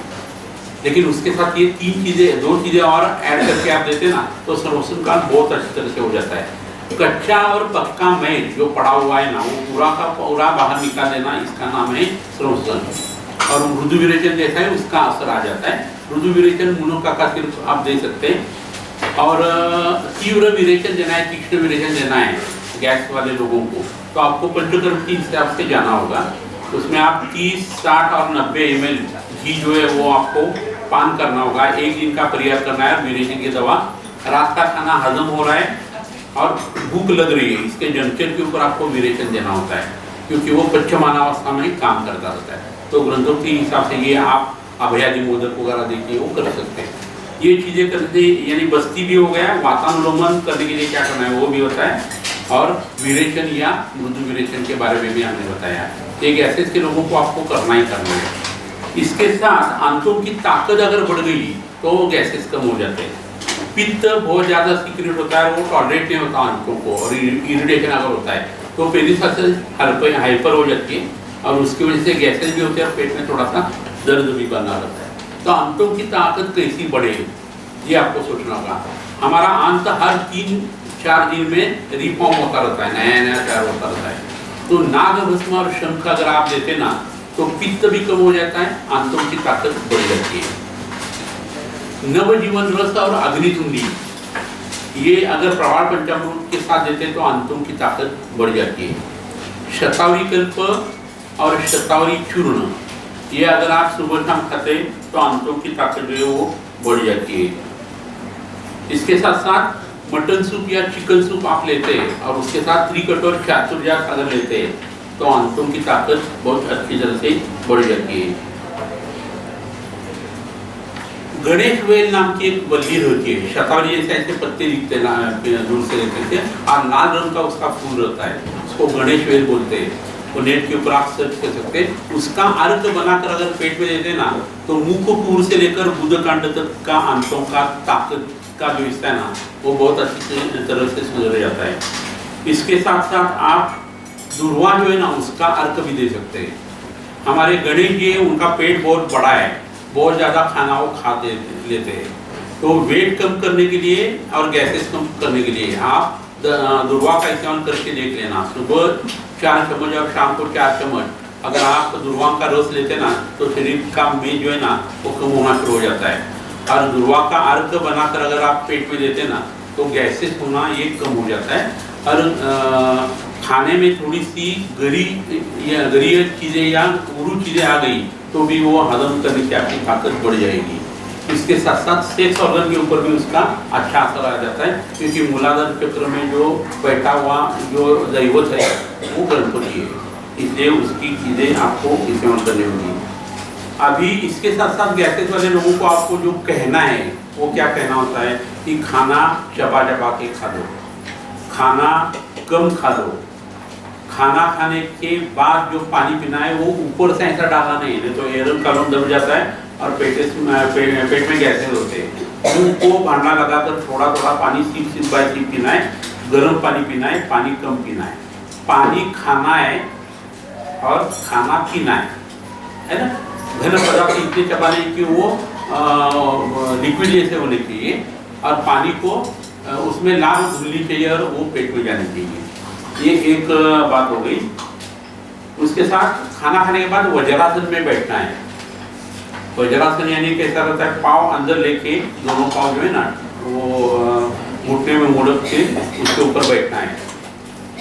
लेकिन उसके साथ ये 3 चीज़ें 2 चीज़ें और ऐड करके आप देते ना तो सर्वसन काल बहुत अच्छी तरह से हो जाता है। कच्चा और पक्का मैल जो पड़ा हुआ है ना वो पूरा का पूरा बाहर निकाल देना, इसका नाम है श्रवसन। और मृदु विरेचन जैसा है उसका असर आ जाता है। मृदु विरेचन मुनक्का का सिर्फ आप दे सकते हैं। और तीव्र विरेचन देना है, तीक्ष्ण विरेचन देना है गैस वाले लोगों को तो आपको पंचकर्म के हिसाब से जाना होगा। उसमें आप 30, 60 और 90 ml घी जो है वो आपको पान करना होगा। 1 दिन का प्रयास करना है। विरेचन की दवा, रात का खाना हजम हो रहा है और भूख लग रही है, इसके जंक्शन के ऊपर आपको विरेचन देना होता है क्योंकि वो पश्चिमानावस्था में काम करता रहता है। तो ग्रंथों के हिसाब से ये आप अभयादि मोदक वगैरह देखिए वो कर सकते हैं। ये चीज़ें करने यानी बस्ती भी हो गया, वातानुलोमन करने के लिए क्या करना है वो भी होता है और विरेचन या मृदु विरेचन के बारे में भी हमने बताया। एक ऐसे के लोगों को आपको करना ही करना है। इसके साथ आंतों की ताकत अगर बढ़ गई तो गैसेस कम हो जाते हैं। पित्त बहुत ज़्यादा सीक्रेट होता है, वो टॉलरेट नहीं होता आंतों को और इरिटेशन अगर होता है तो पेरिसाइटिस हाइपर हो जाती है और उसकी वजह से गैसेस भी होते हैं और पेट में थोड़ा सा दर्द भी बना रहता है। तो आंतों की ताकत कैसी बढ़े ये आपको सोचना होगा। हमारा आंत हर 3-4 दिन में रिफॉर्म होता रहता है, नया नया तैयार होता रहता है। तो नाग भस्म और शंख अगर आप देते ना तो पित्त भी कम हो जाता है, आंतों की ताकत बढ़ जाती है। नवजीवन रस और अग्नितुंडी ये अगर प्रवाल पंचामृत के साथ देते हैं तो आंतों की ताकत बढ़ जाती है। शतावरी कल्प और शतावरी चूर्ण ये अगर आप सुबह शाम खाते हैं तो आंतों की ताकत जो है वो बढ़ जाती है। इसके साथ साथ मटन सूप या चिकन सूप आप लेते हैं और उसके साथ त्रिकटोर चातुर्जात अगर लेते हैं तो आंतों की ताकत बहुत अच्छी तरह से बढ़ जाती है। गणेश वेल नाम की एक बल्ली होती है, शतावरी जैसे ऐसे पत्ते दिखते हैं दूर से देखते हैं और लाल रंग का उसका फूल रहता है, उसको गणेश वेल बोलते हैं। तो नेट के ऊपर आप सर्च कर सकते हैं। उसका अर्क बनाकर अगर पेट में देते ना तो मुखपुर से लेकर बुधकांड तक का आंतों का ताकत का जो हिस्सा है ना वो बहुत अच्छी तरह से सुधर जाता है। इसके साथ साथ आप दुर्वा जो है ना उसका अर्क भी दे सकते हैं। हमारे गणेश जी है उनका पेट बहुत बड़ा है, बहुत ज़्यादा खाना वो खाते लेते हैं, तो वेट कम करने के लिए और गैसेस कम करने के लिए आप दुर्वा का इस्तेमाल करके देख लेना। सुबह 4 चम्मच और शाम को 4 चम्मच अगर आप दुर्वा का रस लेते ना तो शरीर का मेद जो है ना वो कम होना शुरू हो जाता है। और दुर्वा का अर्क बनाकर अगर आप पेट में देते ना तो गैसेस होना ये कम हो जाता है। और खाने में थोड़ी सी गरी चीज़ें या उरू चीज़ें आ गई तो भी वो हजम करने की आपकी ताकत बढ़ जाएगी। इसके साथ साथ सेक्स ऑर्गन के ऊपर भी उसका अच्छा असर आ जाता है, क्योंकि मूलाधार चक्र में जो बैठा हुआ जो दैवत है वो गणपति है, इसलिए उसकी चीज़ें आपको इस्तेमाल करनी होगी। अभी इसके साथ साथ गैसेस वाले लोगों को आपको जो कहना है वो क्या कहना होता है कि खाना चबा चबा के खा दो, खाना कम खा दो, खाना खाने के बाद जो पानी पीना है वो ऊपर से ऐसा डालना नहीं तो एरम कॉलम दब जाता है और पेट में गैसेस होते हैं। मुंह को भांडा लगाकर थोड़ा थोड़ा पानी सिप बाय सिप पीना है, गर्म पानी पीना है, पानी कम पीना है। पानी खाना है और खाना पीना है ना। घन पदार्थ इतने चबाने कि वो लिक्विड जैसे होने चाहिए और पानी को उसमें लाल घुलनी चाहिए और वो पेट में जानी चाहिए। ये एक बात हो गई। उसके साथ खाना खाने के बाद वज्रासन में बैठना है। वज्रासन यानी कैसा रहता है, पाँव अंदर लेके दोनों पाँव जो है ना वो घुटने में मोड़क के उसके ऊपर बैठना है।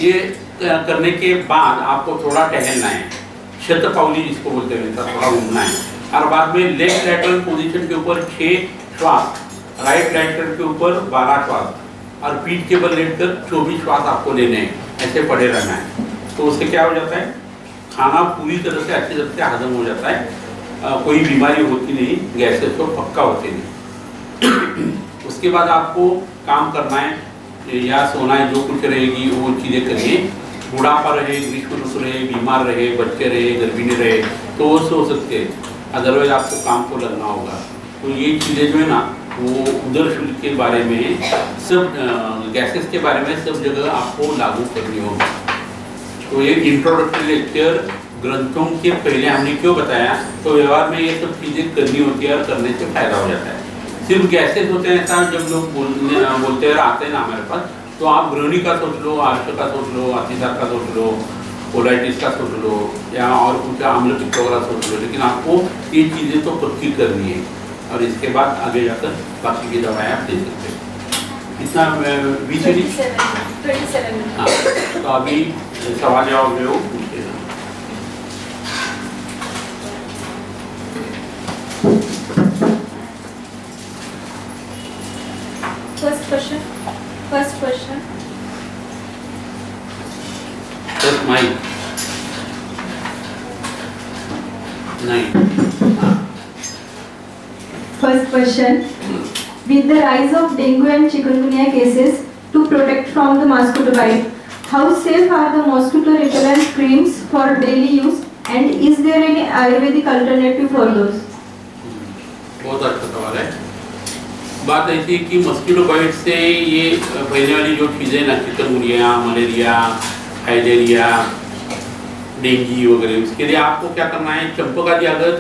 ये करने के बाद आपको थोड़ा टहलना है, शतपावली जिसको बोलते हैं थोड़ा घूमना है। और बाद में लेफ्ट लैटरल पोजीशन के ऊपर 6 श्वास, राइट लैटरल के ऊपर 12 श्वास और पीठ के बल लेटकर 24 श्वास आपको लेने हैं। ऐसे पड़े रहना है। तो उससे क्या हो जाता है, खाना पूरी तरह से अच्छी तरह से हजम हो जाता है, कोई बीमारी होती नहीं, गैसेस तो पक्का होते नहीं। उसके बाद आपको काम करना है या सोना है, जो कुछ रहेगी वो चीज़ें करिए। बुढ़ापा रहे, ग्रीष्म ऋतु रहे, बीमार रहे, बच्चे रहे, गर्भिणी रहे तो वो सो सकते हैं, अदरवाइज आपको काम को लगना होगा। तो ये चीज़ें जो है ना वो उदर शुल्क के बारे में सब गैसेस के बारे में सब जगह आपको लागू करनी होगी। तो ये इंट्रोडक्टरी लेक्चर ग्रंथों के पहले हमने क्यों बताया, तो व्यवहार में ये सब चीज़ें करनी होती है और करने से फायदा हो जाता है। सिर्फ गैसेस होते हैं ऐसा जब लोग बोलते हैं आते हैं ना हमारे पास, तो आप गृहिणी का सोच लो, आर्ष का सोच लो, अतिसार का सोच लो, कोलाइटिस का सोच लो या और कुछ आम्ल पित्त वगैरह सोच लो, लेकिन आपको ये चीज़ें तो पक्की करनी है और इसके बाद आगे जाकर बाकी की दवाएं आप दे सकते हैं। इतना 27 हाँ। तो अभी सवाल जवाब जो पूछते हैं। First question. Just mine. Nine. First question. With the rise of dengue and chikungunya cases, to protect from the mosquito bite, how safe are the mosquito repellent creams for daily use, and is there any Ayurvedic alternative for those? बहुत अच्छा सवाल है। बात ऐसी कि मस्कीटो बाइट से ये फैलने वाली जो चीज़ें ना, चिकनगुनिया, मलेरिया, फाइलेरिया, डेंगू वगैरह, उसके लिए आपको क्या करना है, चंपकादि अगद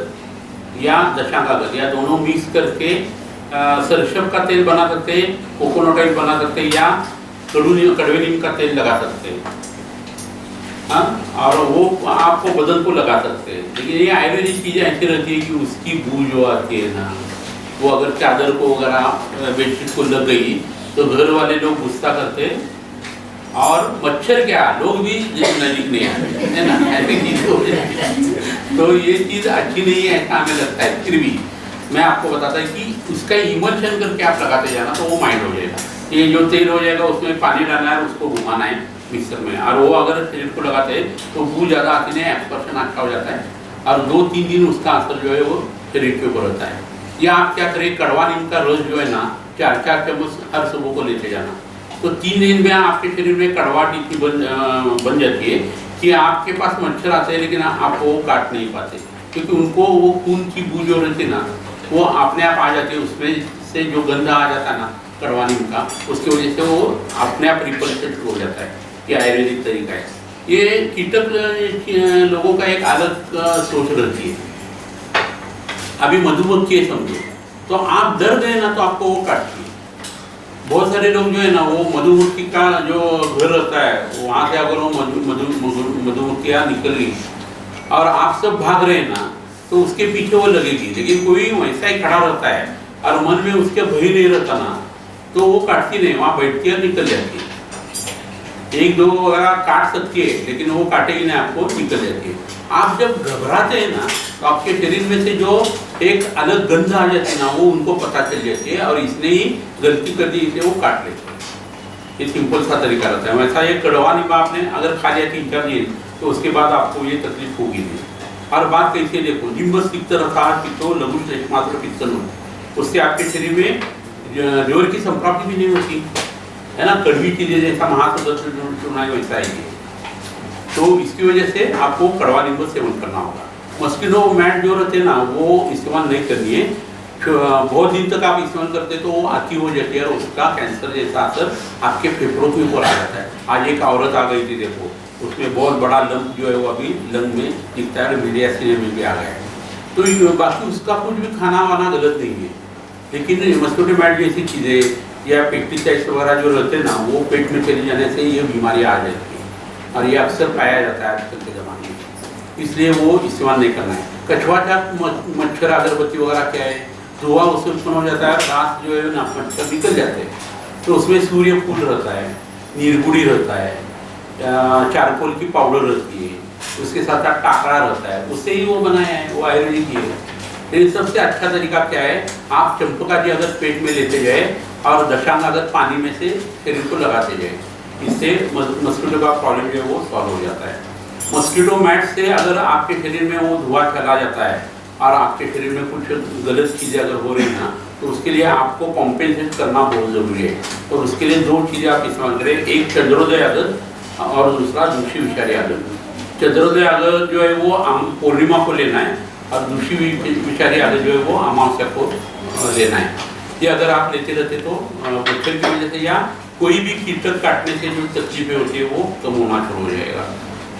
या दशांगागद या दोनों मिक्स करके सरसों का तेल बना सकते हैं, कोकोनट ऑयल बना सकते हैं या कड़वे नीम का तेल लगा सकते हैं। हाँ, और वो आपको बदन को लगा सकते हैं। लेकिन ये आयुर्वेदिक चीज़ें ऐसी रहती है कि उसकी बू जो आती है ना, वो अगर चादर को वगैरह बेडशीट को लग गई तो घर वाले लोग गुस्सा करते हैं और मच्छर क्या लोग भी नजदीक नहीं आते है ना, ऐसी चीज़ हो जाती है। तो ये चीज़ अच्छी नहीं है ऐसा हमें लगता है। फिर भी मैं आपको बताता है कि उसका इमल्शन करके आप लगाते जाना तो वो माइंड हो जाएगा। ये जो तेल हो जाएगा उसमें पानी डालना है, उसको घुमाना है मिक्सर में, और वो अगर शरीर को लगाते हैं तो बू ज़्यादा आती नहीं, एक्सपर्शन अच्छा हो जाता है और 2-3 दिन उसका असर जो है वो शरीर के ऊपर होता है। या आप क्या करें, कड़वा नीम का रस जो है ना 4-4 चम्मच हर सुबह को लेते जाना, तो 3 दिन में आपके शरीर में कड़वाहट इतनी बन जाती है कि आपके पास मच्छर आते हैं लेकिन आप वो काट नहीं पाते, क्योंकि उनको वो खून की बू जो रहती है ना वो अपने आप आ जाती है, उसमें से जो गंध आ जाता है ना कड़वा नीम का, उसकी वजह से वो अपने आप रिपल्शन शुरू हो जाता है। ये आयुर्वेदिक तरीका है। ये कीटक लोगों का एक अलग सोच रहती है। अभी मधुमक्खी है समझो, तो आप डर गए ना तो आपको वो काटती है। बहुत सारे लोग जो है ना वो मधुमक्खी का जो घर रहता है वहाँ से अगर वो मधुमक्खियाँ निकल गई और आप सब भाग रहे हैं ना तो उसके पीछे वो लगेगी, लेकिन कोई वैसा ही खड़ा रहता है और मन में उसके भय नहीं रहता ना तो वो काटती नहीं, वहाँ बैठती है निकल जाती है। 1-2 वगैरह काट सकती है लेकिन वो काटेगी नहीं, आपको निकल जाती है। आप जब घबराते हैं ना तो आपके शरीर में से जो एक अलग गंध आ जाती है ना, वो उनको पता चल जाती है और इसने ही गलती कर दी, इसलिए वो काट लेते हैं। ये सिंपल सा तरीका रहता है। वैसा ये कड़वा नींबू आपने अगर खा लिया 3-4 दिन तो उसके बाद आपको ये तकलीफ होगी नहीं। और बात कैसे देखो, निम्बस पित्त रखा पित्तो लघु मात्र पित्त नो, उससे आपके शरीर में जोर की संप्राप्ति भी नहीं होती है ना, कड़वी चीजें जैसा महासुदर्शन वैसा है। तो इसकी वजह से आपको कड़वा नींबू सेवन करना होगा। मस्किनो मैट जो रहते हैं ना, वो इस्तेमाल नहीं करनी है। बहुत दिन तक आप इस्तेमाल करते तो वो आती हो जाती है और उसका कैंसर जैसा असर आपके फेफड़ों के ऊपर आ जाता है। आज एक औरत आ गई थी, देखो उसमें बहुत बड़ा लंप जो है वो अभी लंग में दिखता है, मीडिया सिनेमा में भी आ गया है। तो बाकी उसका कुछ भी खाना वाना गलत नहीं है, लेकिन मस्किनो मैट जैसी चीज़ें या पेस्टिसाइड्स वगैरह जो रहते हैं ना, वो पेट में चले जाने से ये बीमारियाँ आ जाती है और ये अक्सर पाया जाता है आजकल के ज़माने में, इसलिए वो इस्तेमाल नहीं करना है। कछुआ चाक मच्छर अगरबत्ती वगैरह क्या है, धुआं उससे उत्पन्न हो जाता है, रात जो है ना मच्छर निकल जाते हैं। तो उसमें सूर्य फूल रहता है, नीलगुड़ी रहता है, चारकोल की पाउडर रहती है, उसके साथ साथ टाकरा रहता है, उससे ही वो बनाया है, वो आयुर्वेदिक ही है। लेकिन सबसे अच्छा तरीका क्या है, आप चंपका जी अगर पेट में लेते जाए और दशांग अगर पानी में से शरीर को लगाते जाए, इससे मस्किटो का प्रॉब्लम जो है वो सॉल्व हो जाता है। मस्किटो मैट से अगर आपके शरीर में वो धुआं चला जाता है और आपके शरीर में कुछ गलत चीज़ें अगर हो रही हैं ना, तो उसके लिए आपको कॉम्पेंसेट करना बहुत ज़रूरी है। और उसके लिए 2 चीज़ें आप इस्तेमाल करें, एक चंद्रोदय आगत और दूसरा दूषी विषारी आगत। चंद्रोदय आगत जो है वो पूर्णिमा को लेना है और दूषी विषारी आगत जो है वो अमावस्या को लेना है। ये अगर आप लेते रहते तो मच्छर की वजह से या कोई भी कीटक काटने से जो तकलीफें होती है वो कम होना शुरू हो जाएगा।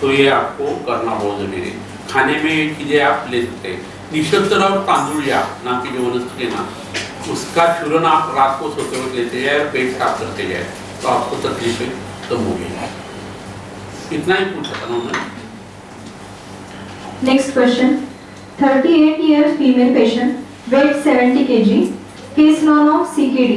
तो ये आपको करना बहुत जरूरी है। खाने में ये चीज़ें आप ले सकते हैं। निशस्त्र और तांदुलिया नाम की जो वनस्पति है ना, उसका चूर्ण आप रात को सोते वक्त लेते जाए और पेट साफ करते जाए तो आपको तकलीफें कम होगी। इतना ही पूछा था उन्होंने। Next question. 38-year female patient, weight 70 kg, case known of CKD.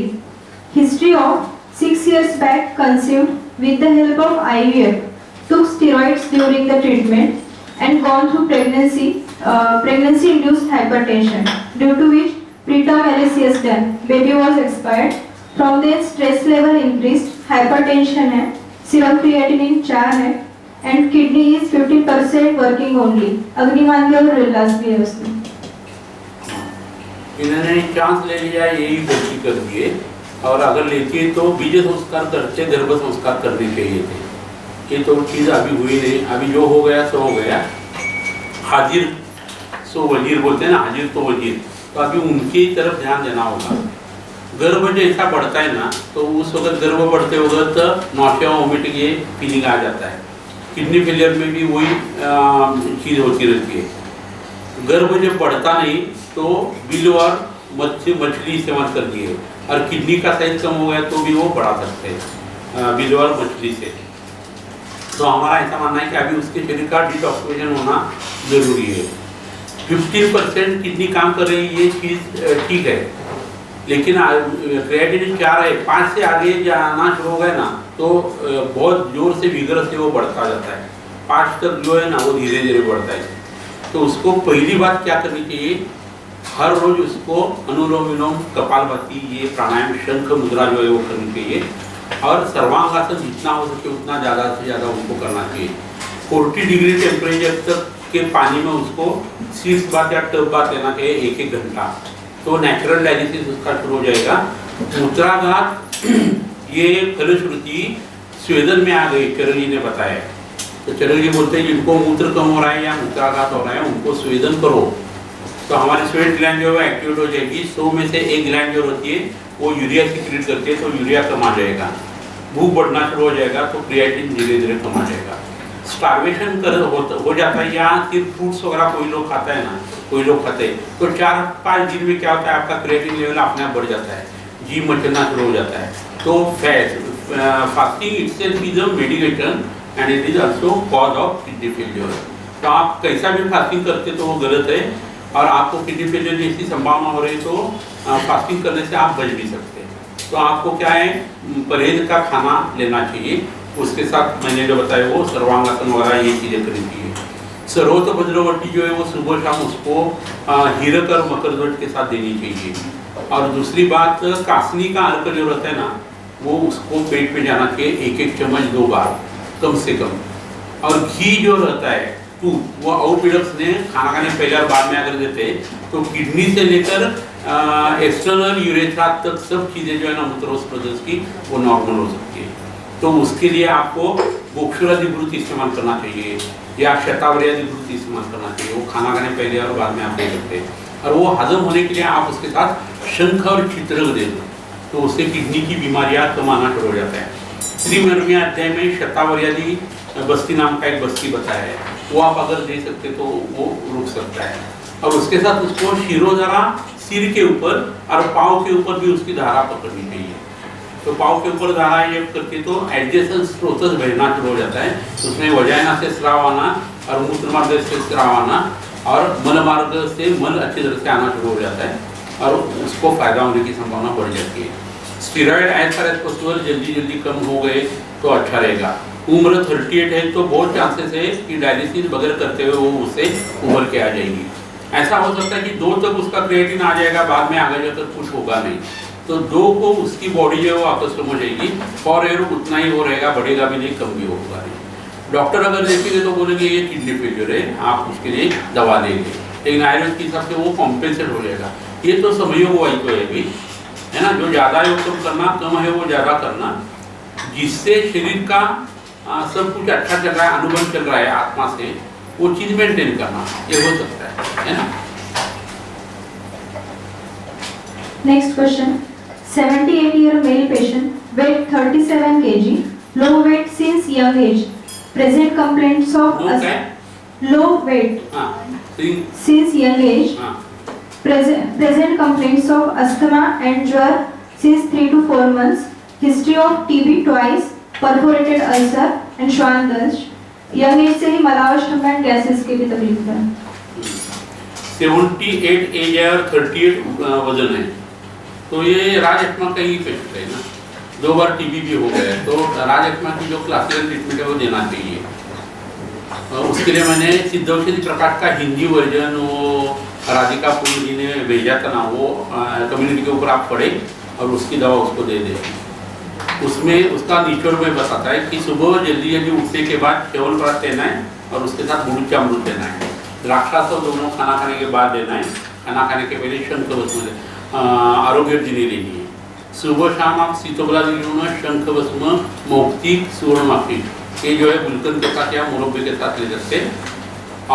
History of 6 years back conceived with the help of IVF. Took steroids during the treatment and gone through pregnancy-induced hypertension, due to which preterm LACS done. Baby was expired. From there stress level increased, hypertension है, serum creatinine 4 है, and kidney is 50% working only. अग्निमांद्य और रिलास भी है उसमें। इन्होंने चांस ले लिया, यही गलती कर दिए। और अगर लेती है तो बीज संस्कार करते, गर्भ संस्कार करने चाहिए थे। ये तो चीज़ अभी हुई नहीं, अभी जो हो गया सो हो गया। हाजिर सो वजीर बोलते हैं ना, हाजिर तो वजीर, तो अभी उनकी तरफ ध्यान देना होगा। गर्भ जैसा बढ़ता है ना, तो उस वक्त गर्भ बढ़ते वक्त नौशिया वोमिटिंग ये फीलिंग आ जाता है। किडनी फेलियर में भी वही चीज़ होती रहती है। गर्भ जब बढ़ता नहीं तो बिल और मछली इस्तेमाल कर दिए, और किडनी का साइज कम हो गया तो भी वो बढ़ा सकते हैं बिल और मछली से। तो हमारा ऐसा मानना है कि अभी उसके शरीर का डिटॉक्सिफिकेशन होना जरूरी है। 15% किडनी काम कर रही है, ये चीज़ ठीक है, लेकिन क्रिएटिनिन 4 है, 5 से आगे जाना शुरू हो गया ना तो बहुत जोर से विग्रह से वो बढ़ता जाता है। 5 तक जो है ना वो धीरे धीरे बढ़ता है। तो उसको पहली बात क्या करनी चाहिए, हर रोज उसको अनुलोम विलोम, कपालभाति, ये प्राणायाम, शंख मुद्रा जो है वो करनी चाहिए। और सर्वांगासन जितना हो सके उतना ज़्यादा से ज़्यादा उनको करना चाहिए। 40 डिग्री टेम्परेचर तक के पानी में उसको 6 बार या टब बार लेना चाहिए 1-1 घंटा, तो नेचुरल डायलिसिस उसका शुरू हो जाएगा। मूत्राघात ये फलश्रुति स्वेदन में आ गई, चरक जी ने बताया। तो चरक जी बोलते हैं जिनको मूत्र कम हो रहा है या मूत्राघात हो रहा है उनको स्वेदन करो, तो हमारी स्वेट ग्लैंड जो है एक्टिवेट हो जाएगी। 100 में से 1 ग्लैंड जो होती है वो यूरिया सिक्रेट करती है, तो यूरिया कम आ जाएगा। भूख बढ़ना शुरू हो जाएगा तो क्रिएटिन धीरे धीरे कम आ जाएगा। स्टार्वेशन हो जाता है, या सिर्फ फ्रूट्स वगैरह कोई लोग खाता है ना, कोई लोग खाते हैं, तो 4-5 दिन में क्या होता है आपका क्रिएटिन लेवल अपने आप बढ़ जाता है, जी मचलना शुरू हो जाता है। तो fasting itself is a medication and it is also cause of kidney failure. तो आप कैसा भी फास्टिंग करते तो वो गलत है, और आपको किडनी फेलियर जैसी संभावना हो रही तो फास्टिंग करने से आप बच भी सकते हैं। तो आपको क्या है, परहेज का खाना लेना चाहिए, उसके साथ मैंने जो बताया वो सर्वांगासन वगैरह ये चीज़ें करनी चाहिए। सर्वोत्त भद्रवटी जो है वो सुबह शाम उसको हीरक और मकरध्वज के साथ देनी चाहिए। और दूसरी बात, कासनी का अर्क जो रहता है ना, वो उसको पेट पे जाना चाहिए 1-1 चम्मच 2 बार कम से कम। और घी जो रहता है वो अवपीड़क ने खाना खाने पहले और बाद में अगर देते तो किडनी से लेकर एक्सटर्नल यूरेथ्रा तक सब चीज़ें जो है ना मूत्रोस प्रदेश की वो नॉर्मल हो सकती है। तो उसके लिए आपको गोक्षुराधिभूत इस्तेमाल करना चाहिए या शतावर्याधिभूत इस्तेमाल करना चाहिए। वो खाना खाने पहले और बाद में आप दे सकते हैं। और वो हजम होने के लिए आप उसके साथ शंख और चित्रक दे दो, तो उससे किडनी की बीमारियां कम आना शुरू हो जाता है। त्रिमर्मी अध्याय में शतावर्यादि बस्ती नाम का एक बस्ती बताया है, वो आप अगर दे सकते तो वो रुक सकता है। और उसके साथ उसको शिरोधारा सिर के ऊपर और पाँव के ऊपर भी उसकी धारा पकड़नी चाहिए। तो पाँव के ऊपर धारा ये करके तो एडजेसेंट स्रोतस बहना शुरू हो जाता है, उसमें वजाइना से स्राव आना और मूत्र मार्ग से स्राव आना और मल मार्ग से मल अच्छी तरह से आना शुरू हो जाता है और उसको फायदा होने की संभावना बढ़ जाती है। Steroid as far as possible जल्दी कम हो गए तो अच्छा रहेगा। उम्र 38 है तो बहुत चांसेस है कि डायलिसिस बगैर करते हुए वो उससे उभर के आ जाएगी। ऐसा हो सकता है कि 2 तक उसका क्रिएटिन आ जाएगा, बाद में आगे जाकर कुछ होगा नहीं। तो 2 को उसकी बॉडी जो है वो आकस्मिक हो जाएगी, फॉर एयर उतना ही वो रहेगा, बढ़ेगा भी नहीं, कम भी होगा नहीं। डॉक्टर अगर देखेंगे तो बोलेंगे ये किडनी फेलियर है, आप उसके लिए दवा लेंगे, लेकिन आयुर्वेद के हिसाब से वो कॉम्पेंसेट हो जाएगा। ये तो समयोग वाई तो है भी, है ना, जो ज़्यादा है वो कम करना, कम है वो ज़्यादा करना, जिससे शरीर का सब कुछ अच्छा चल रहा है, अनुभव चल रहा है आत्मा से, वो चीज़ मेंटेन करना, ये हो सकता है ना। Next question. 78-year male patient, weight 37 kg, low weight since young age. Present complaints of low weight since young age. Present complaints of asthma and ज्वर since 3 to 4 months. History of TB twice, perforated ulcer and श्वानदंश. Young age से ही मलावष्टम and gases की भी तकलीफ है। 78 एज है और 38 वजन है, तो ये राजअस्थमा का ही पेशेंट है ना, 2 बार टीबी भी हो गया है, तो राजअस्थमा की जो क्लासिकल ट्रीटमेंट है वो देना चाहिए। उसके लिए मैंने सिद्धौषधि प्रकाश का हिंदी वर्जन वो राधिका पुल जी ने भेजा था ना, वो कम्युनिटी के ऊपर आप पढ़े और उसकी दवा उसको दे दें। उसमें उसका निचोड़ में बताता है कि सुबह जल्दी उठने के बाद च्यवनप्राश लेना है और उसके साथ गुड़चामृत लेना है। द्राक्षासव दोनों खाना खाने के बाद लेना है, खाना खाने के पहले शंख आरोग्यवर्धिनी लेनी है। सुबह शाम आप सीतोबलादिन्यून शंख भस्म मौक्तिक सुवर्णमाफी ये जो है गुलकंद के साथ या मुरब्बे के साथ ले सकते हैं।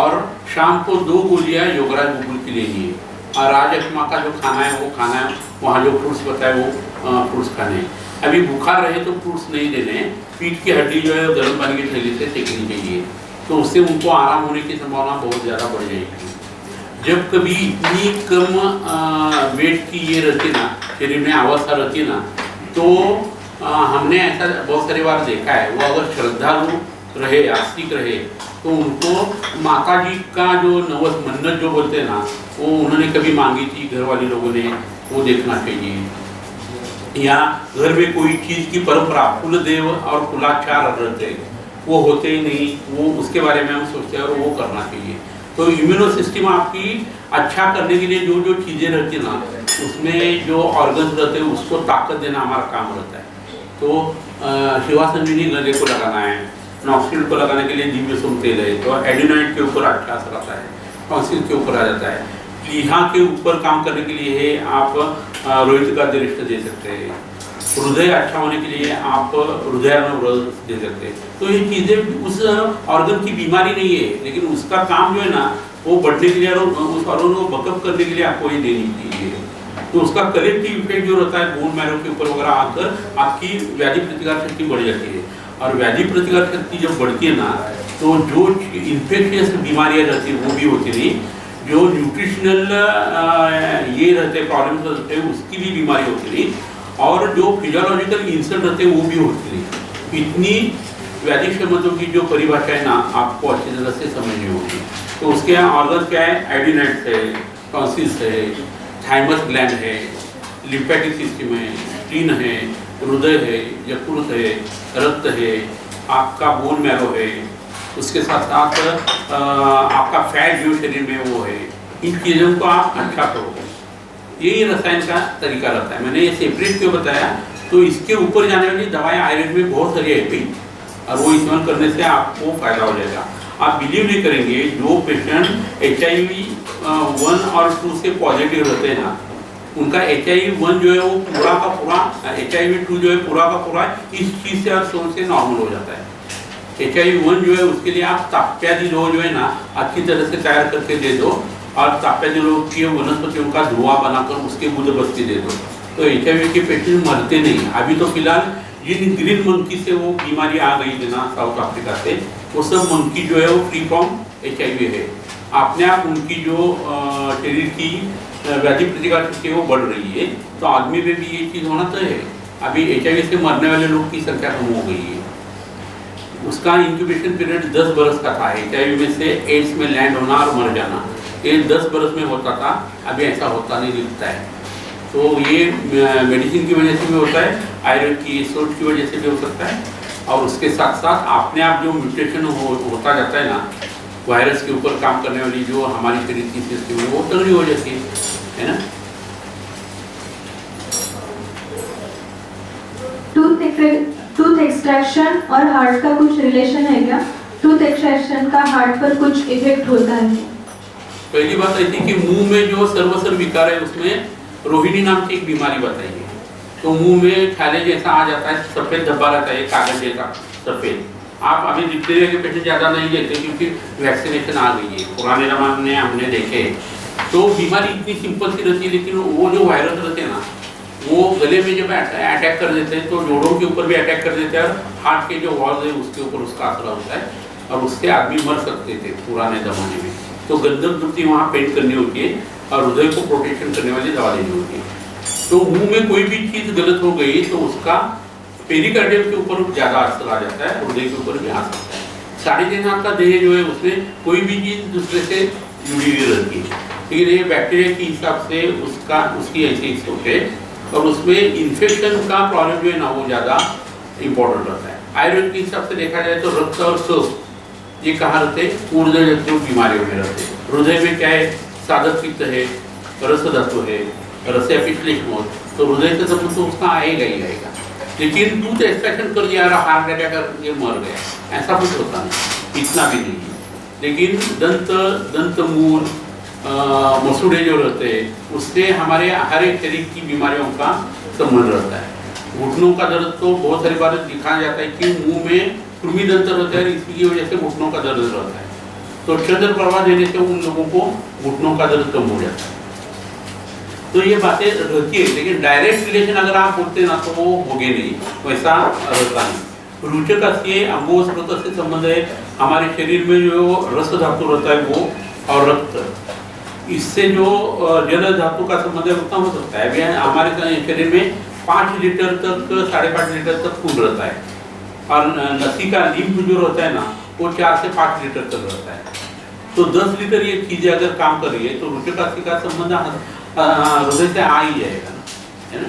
और शाम को 2 गोलियां योगराज गुगुल की लेनी है। और राजअस्थमा का जो खाना है वो खाना है, वहाँ जो फ्रूट्स बताए वो फ्रूट्स खाने हैं। अभी बुखार रहे तो फ्रूट्स नहीं देने हैं, पीठ की हड्डी जो है गर्म पानी की थैली से सेकनी चाहिए, तो उससे उनको आराम होने की संभावना बहुत ज़्यादा बढ़ जाएगी। जब कभी इतनी कम वेट की ये रहती ना, शरीर में अवस्था रहती ना, तो हमने ऐसा बहुत सारी बार देखा है, वो अगर श्रद्धालु रहे, आस्तिक रहे, तो उनको माता जी का जो नवस मन्नत जो बोलते हैं ना, वो उन्होंने कभी मांगी थी घर वाले लोगों ने, वो देखना चाहिए। या घर में कोई चीज़ की परंपरा, कुल देव और कुलाचार रहते वो होते ही नहीं, वो उसके बारे में हम सोचते हैं और वो करना चाहिए। तो इम्यूनो सिस्टम आपकी अच्छा करने के लिए जो जो चीज़ें रहती हैं ना, उसमें जो ऑर्गन्स रहते हैं उसको ताकत देना हमारा काम रहता है। तो शिवा संजीवनी गले को लगाना है, नॉक्सिल को लगाने के लिए दिव्य सोम तेल है, तो एडिनोइड के ऊपर अच्छा असर आता है, टॉन्सिल के ऊपर आ जाता है। लीहा के ऊपर काम करने के लिए है आप रोहित का दृष्ट दे सकते हैं। हृदय अच्छा होने के लिए आप हृदयानुव्रत दे सकते हैं। तो ये चीज़ें उस ऑर्गन की बीमारी नहीं है, लेकिन उसका काम जो है ना वो बढ़ने के लिए और उस ऑर्गन को बकअप करने के लिए आपको ये देनी चाहिए। तो उसका कलेक्टिव इफेक्ट जो रहता है बोन मैरो के ऊपर वगैरह आकर आपकी व्याधि प्रतिकार शक्ति बढ़ जाती है। और व्याधि प्रतिकार शक्ति जब बढ़ती है ना, तो जो इन्फेक्शियस बीमारियाँ रहती है वो भी होती नहीं, जो न्यूट्रिशनल ये रहते प्रॉब्लम्स रहते हैं उसकी भी बीमारी होती नहीं, और जो फिजियोलॉजिकल इंसल्ट रहते हैं वो भी होती नहीं। इतनी व्याधि क्षमताओं की जो परिभाषा है ना, आपको अच्छी तरह से समझनी होगी। तो उसके यहाँ ऑर्गन क्या है, एडिनेट्स है, टॉन्सिल्स है, थाइमस ग्लैंड है, लिम्फेटिक सिस्टम है, स्प्लीन है, हृदय है, यकृत है, रक्त है, आपका बोन मैरो है, उसके साथ साथ आपका फैट जो शरीर में वो है, इन चीज़ों को आप अच्छा करो। यही रसायन का तरीका रहता है। मैंने ये सेपरेट क्यों बताया, तो इसके ऊपर जाने वाली दवाएं आयुर्वेद में बहुत सारी है भाई, और वो इस्तेमाल करने से आपको फायदा हो जाएगा। आप बिलीव नहीं करेंगे, जो पेशेंट HIV 1 और 2 से पॉजिटिव रहते हैं ना, उनका HIV 1 जो है वो पूरा का पूरा, HIV 2 जो है पूरा का पूरा इस चीज़ से और सोच से नॉर्मल हो जाता है। HIV 1 जो है उसके लिए आप ताप्यादि लोग जो है ना अच्छी तरह से तैयार करके दे दो, और ताप्यादि लोग की वनस्पतियों का धुआं बनाकर उसके बुध बस्ती दे दो, तो HIV के पेशेंट मरते नहीं। अभी तो फिलहाल जिन ग्रीन मंकी से वो बीमारी आ गई है ना साउथ अफ्रीका से, वो सब मंकी जो है वो फ्री फ्रॉम HIV है। अपने आप उनकी जो शरीर की व्याधि प्रतिकार शक्ति वो बढ़ रही है, तो आदमी में भी ये चीज़ होना तो है। अभी HIV से मरने वाले लोग की संख्या कम हो गई है। उसका इंक्यूबेशन पीरियड 10 बरस का था। HIV में से एड्स में लैंड होना और मर जाना ये 10 बरस में होता था, अभी ऐसा होता नहीं दिखता है। तो ये मेडिसिन की वजह से भी होता है, आयुर्वेद की सोच की वजह से भी हो सकता है, और उसके साथ साथ अपने आप जो म्यूटेशन होता जाता है ना, वायरस के ऊपर काम करने वाली जो हमारी शरीर की सिस्टम है वो तगड़ी हो जाती है ना। टूथ एक्सट्रैक्शन और हार्ट का कुछ रिलेशन है क्या? टूथ एक्सट्रैक्शन का हार्ट पर कुछ इफेक्ट होता है? पहली बात ऐसी कि मुंह में जो सर्वसर विकार है उसमें रोहिणी नाम की एक बीमारी बताई है। तो मुंह में छाले जैसा आ जाता है, सफेद धब्बा रहता है, कागज जैसा सफेद। आप अभी डिप्थीरिया के पेशेंट ज़्यादा नहीं लेते क्योंकि वैक्सीनेशन आ गई है, पुराने ज़माने में हमने देखे। तो बीमारी इतनी सिंपल सी रहती है, लेकिन वो जो वायरस रहते हैं ना, वो गले में जब अटैक कर देते हैं तो जोड़ों के ऊपर भी अटैक कर देते हैं, और हार्ट के जो वॉल्व है उसके ऊपर उसका असर होता है, और उससे आदमी मर सकते थे पुराने ज़माने में। तो गंदम दुखती वहाँ पेंट करनी होती है, और हृदय को प्रोटेक्शन करने वाली दवा देनी होती है। तो मुंह में कोई भी चीज़ गलत हो गई तो उसका पेरिकार्डियम के ऊपर ज़्यादा असर आ जाता है, हृदय के ऊपर भी आ सकता है। साढ़े 3 हाथ का देह जो है उसमें कोई भी चीज़ दूसरे से जुड़ी हुई रहती है, लेकिन ये बैक्टीरिया के हिसाब से उसकी ऐसी सोच है, और उसमें इन्फेक्शन का प्रॉब्लम जो है ना वो ज़्यादा इम्पोर्टेंट रहता है। आयुर्वेद के हिसाब से देखा जाए तो रक्त और कफ ये कहाँ रहते हैं? ऊर्जा जैसे बीमारियों में रहते हैं। हृदय में क्या है? साधक पित्त है, रस धातु है, रसयापिश्लेष्म, तो हृदय से सब तो उसका आएगा ही आएगा। लेकिन टूथ एक्सट्रैक्शन कर दिया, हार्ट अटैक करके मर गया, ऐसा कुछ होता नहीं, इतना भी नहीं है। लेकिन दंत मूल मसूड़े जो रहते हैं उससे हमारे हर एक शरीर की बीमारियों का संबंध रहता है। घुटनों का दर्द तो बहुत सारी बार दिखाया जाता है कि मुंह में कृमि दंत रहता है, इसकी वजह से घुटनों का दर्द रहता है। तो चंद्र प्रवाह देने से उन लोगों को घुटनों का दर्द कम हो जाता है। तो ये बातें रहती है, लेकिन डायरेक्ट रिलेशन अगर आप बोलते ना तो वो होगे नहीं, वैसा रहता नहीं। रुचक अस्थिय अंगों से संबंध है। हमारे शरीर में जो रस धातु रहता है वो, और रक्त, इससे जो जल धातु का संबंध है उतना हो सकता है। अभी हमारे शरीर में 5 लीटर तक, 5.5 लीटर तक खून रहता है, और नसी का लिम्फ जो रहता है ना वो 4 से 5 लीटर तक रहता है। तो 10 लीटर ये चीज़ें अगर काम कर रही है तो रुचक अस्थि का संबंध हृदय से आ ही जाएगा, है ना।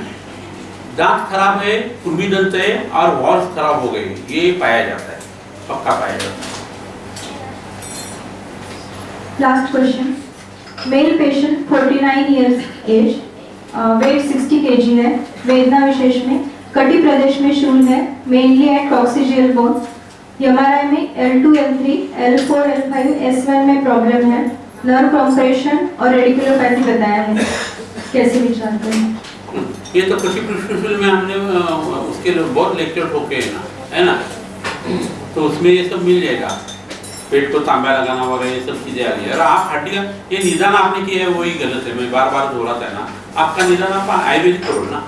दांत खराब है, कुर्मी दंत है, और वॉल्स खराब हो गए, ये पाया जाता है, पक्का पाया जाता है। Last question, male patient 49 years age, weight 60 kg है, वेदना विशेष में कटी प्रदेश में शूल है, mainly eight coccygeal bone, MRI में L2, L3, L4, L5, S1 में प्रॉब्लम है, नर्व कॉम्प्रेशन और रेडिकुलोपैथी बताया है, कैसे विचार करें? ये तो कटी प्रदेश में हमने उसके लिए बहुत लेक्चर होके है ना, तो उसमें ये सब मिल जाएगा। पेट को तांबा लगाना वगैरह ये सब चीज़ें आ रही है। और आप हड्डियाँ, ये निदान आपने किया है वही गलत है, मैं बार बार दोहराता है ना। आपका निदान आप आयुर्वेदिक करो ना।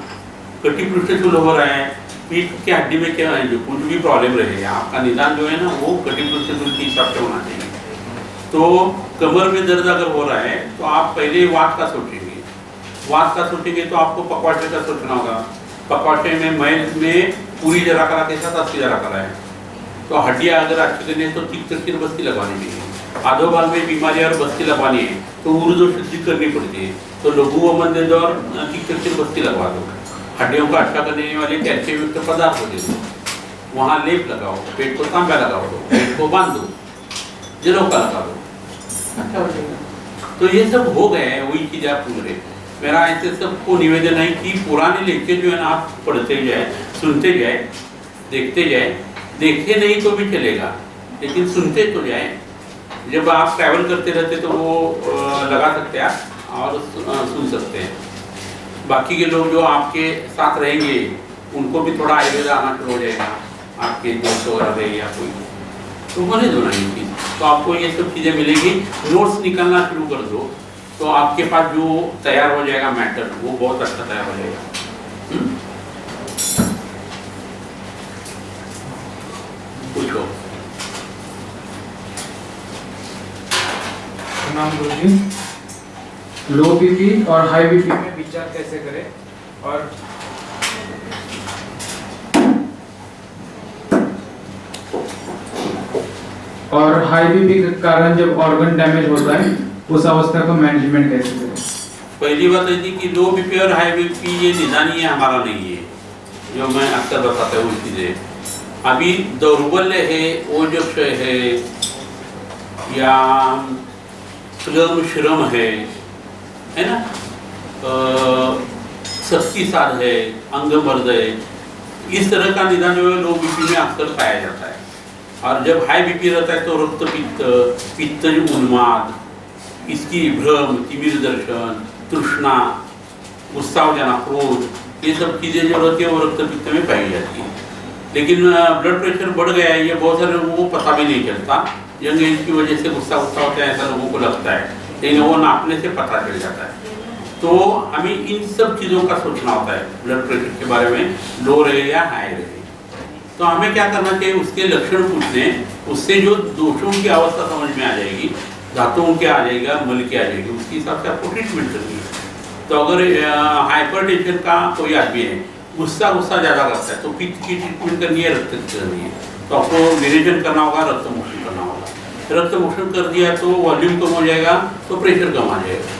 कटी पृष्ठ हो रहा है, पीठ की हड्डी में क्या है, जो कुछ भी प्रॉब्लम रहेगा, आपका निदान जो है ना वो कटी पृष्ठ के हिसाब से होना चाहिए। तो कमर में दर्द अगर हो रहा है तो आप पहले वात का सोचेंगे, वात का सोचेंगे तो आपको पकवाशे का सोचना होगा। पकवाशे में मैल में पूरी जरा करा के साथ 80 जरा करा है, तो हड्डियाँ अगर अच्छी करनी है तो तीक्र बस्ती लगवानी चाहिए। आधोबाल में बीमारी और बस्ती लगवानी है तो ऊर्ध्व शुद्धि करनी पड़ती है, तो लघु व मध्य और तीक्र बस्ती लगवा दो। हड्डियों को अच्छा करने वाले कैल्शियम युक्त पदार्थ हो दे दो, वहाँ लेप लगाओ, पेट को तांबा लगाओ दो, पेट को बांध दो, जलो का लगा दो, अच्छा हो जाएगा। तो ये सब हो गए हैं, वही चीज़ आप पूछ रहे। मेरा ऐसे सबको निवेदन है कि पुराने लेक्चर जो है ना आप पढ़ते जाए, सुनते जाए, देखते जाए। देखे नहीं तो भी चलेगा, लेकिन सुनते तो जाए। जब आप ट्रैवल करते रहते तो वो लगा सकते हैं आप और सुन सकते हैं। बाकी के लोग जो आपके साथ रहेंगे उनको भी थोड़ा आयुर्वेद आना शुरू हो जाएगा, आपके दोस्त वगैरह रहे या कोई, तो होने दो ना ये चीज़। तो आपको ये सब चीज़ें मिलेगी। नोट्स निकालना शुरू कर दो तो आपके पास जो तैयार हो जाएगा मैटर, वो बहुत अच्छा तैयार हो जाएगा। पूछो। नाम गुरुजी, लो बीपी और हाई बीपी में विचार कैसे करें? और हाई बीपी के कारण जब ऑर्गन डैमेज होता है उस अवस्था को मैनेजमेंट कैसे करें? पहली बात है कि लो बीपी और हाई बीपी ये निदानीय हमारा नहीं है, जो मैं अक्सर बताता हूँ चीज़ें। अभी दौर्बल्य है वो जो है या श्रम है ना, शक्ति साध है, अंग मर्द है, इस तरह का निदान जो है लो बीपी में अक्सर पाया जाता है। और जब हाई बीपी रहता है तो रक्त पित्त उन्माद, इसकी भ्रम, तिमिर दर्शन, तृष्णा, उत्साहजना, क्रोध, ये सब चीज़ें जो रहती है वो रक्त पित्त में पाई जाती है। लेकिन ब्लड प्रेशर बढ़ गया है, ये बहुत सारे लोगों को पता भी नहीं चलता। यंग एज की वजह से गुस्सा होता है ऐसा लोगों को लगता है, लेकिन वो नापने से पता चल जाता है। तो हमें इन सब चीज़ों का सोचना होता है ब्लड प्रेशर के बारे में, लो रहे या हाई रहे। तो हमें क्या करना चाहिए, उसके लक्षण पूछने, उससे जो दोषों की अवस्था समझ में आ जाएगी, धातुओं के आ जाएगा, मल के आ जाएगी, उसके हिसाब से आपको ट्रीटमेंट करनी है। तो अगर हाइपरटेंशन का कोई आदमी है, गुस्सा ज़्यादा करता है, तो पित्त की ट्रीटमेंट करनी है, रक्त की करनी है, तो आपको विरेचन करना होगा, रक्त मोशन करना होगा। रक्त मोशन कर दिया तो वॉल्यूम कम हो जाएगा, तो प्रेशर कम आ जाएगा,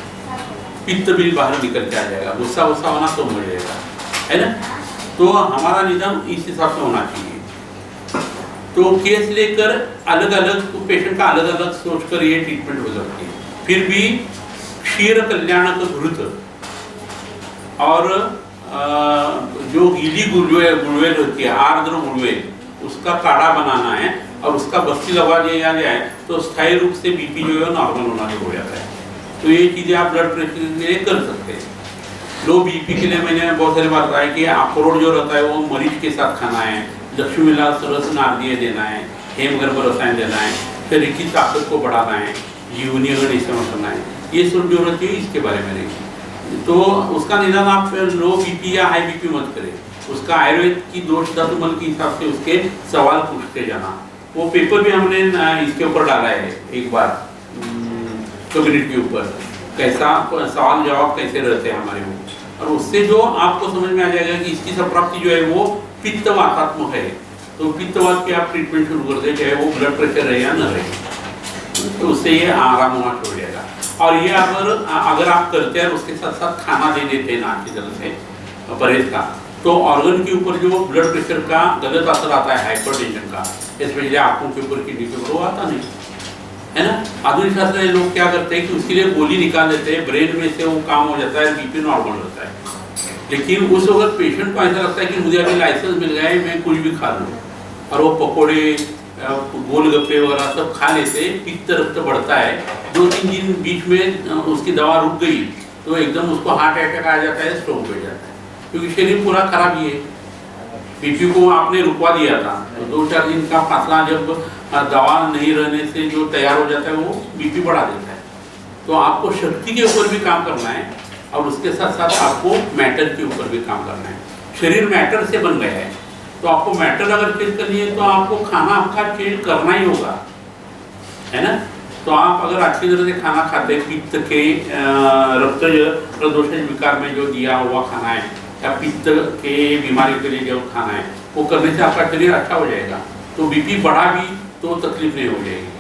पित्त भी बाहर निकल के आ जाएगा, गुस्सा होना कम हो जाएगा, है ना। तो हमारा निदान इस हिसाब से होना चाहिए। तो केस लेकर अलग अलग पेशेंट का अलग अलग सोचकर ये ट्रीटमेंट हो सकती है। फिर भी क्षीर कल्याणक घृत और जो गीली गुड़वेल होती है, आर्द्र गुड़वेल, उसका काढ़ा बनाना है और उसका बस्ती लगा दिया जाए तो स्थायी रूप से बीपी जो है नॉर्मल होना शुरू हो जाता है। तो ये चीज़ें आप ब्लड प्रेशर के लिए कर सकते हैं। लो बीपी के लिए मैंने बहुत सारी बात बताई कि अखरोट जो रहता है वो मरीज के साथ खाना है, लक्ष्मी लाल सरस नारदीय देना है, हेमगर्भ रसायन देना है, शरीर की ताकत को बढ़ाना है, जीवनी अगर इस्तेमाल करना है, ये सब जो रहती है इसके बारे में देखिए। तो उसका निदान आप लो बीपी या हाई बीपी मत करें, उसका आयुर्वेद की दोष धातुमल के हिसाब से उसके सवाल पूछते जाना। वो पेपर भी हमने इसके ऊपर डाला है एक बार, कम्युनिटी के ऊपर, कैसा सवाल जवाब कैसे रहते हैं हमारे वो, और उससे जो आपको समझ में आ जाएगा कि इसकी संप्राप्ति जो है वो पित्तवातात्मक है। तो पित्तवात की आप ट्रीटमेंट शुरू कर दें, चाहे वो ब्लड प्रेशर रहे या न रहे, तो उससे ये आराम होना छोड़ जाएगा। और ये अगर आप करते हैं उसके साथ साथ खाना दे देते हैं ना अच्छी तरह से परहेज का, तो ऑर्गन के ऊपर जो ब्लड प्रेशर का गलत असर आता है, हाइपरटेंशन का, स्पेशली आंखों के ऊपर, किडनी के ऊपर, वो आता नहीं है ना। आधुनिक शास्त्र में लोग क्या करते हैं कि उसके लिए गोली निकाल देते हैं, ब्रेन में से वो काम हो जाता है, बीपी नॉर्मल होता है। लेकिन उस वक्त पेशेंट को ऐसा लगता है कि मुझे अभी लाइसेंस मिल गया है, मैं कुछ भी खा लूँ, और वो पकोड़े, गोलगप्पे वगैरह सब खा लेते, पित्त रक्त बढ़ता है, 2-3 दिन बीच में उसकी दवा रुक गई तो एकदम उसको हार्ट अटैक आ जाता है, स्ट्रोक हो जाता है, क्योंकि शरीर पूरा खराब ही है। बीपी को आपने रुकवा दिया था, तो 2-4 दिन का फासला जब दवा नहीं रहने से जो तैयार हो जाता है वो बीपी बढ़ा देता है। तो आपको शक्ति के ऊपर भी काम करना है और उसके साथ साथ आपको मैटर के ऊपर भी काम करना है। शरीर मैटर से बन गया है, तो आपको मैटर अगर चेंज करनी है तो आपको खाना आपका चेंज करना ही होगा, है ना। तो आप अगर अच्छी तरह से खाना खाते, पित्त के रक्त प्रदोषण विकार में जो दिया हुआ खाना है या पित्त के बीमारी के लिए जो खाना है वो करने से आपका शरीर अच्छा हो जाएगा, तो बीपी बढ़ा भी तो तकलीफ नहीं हो जाएगी।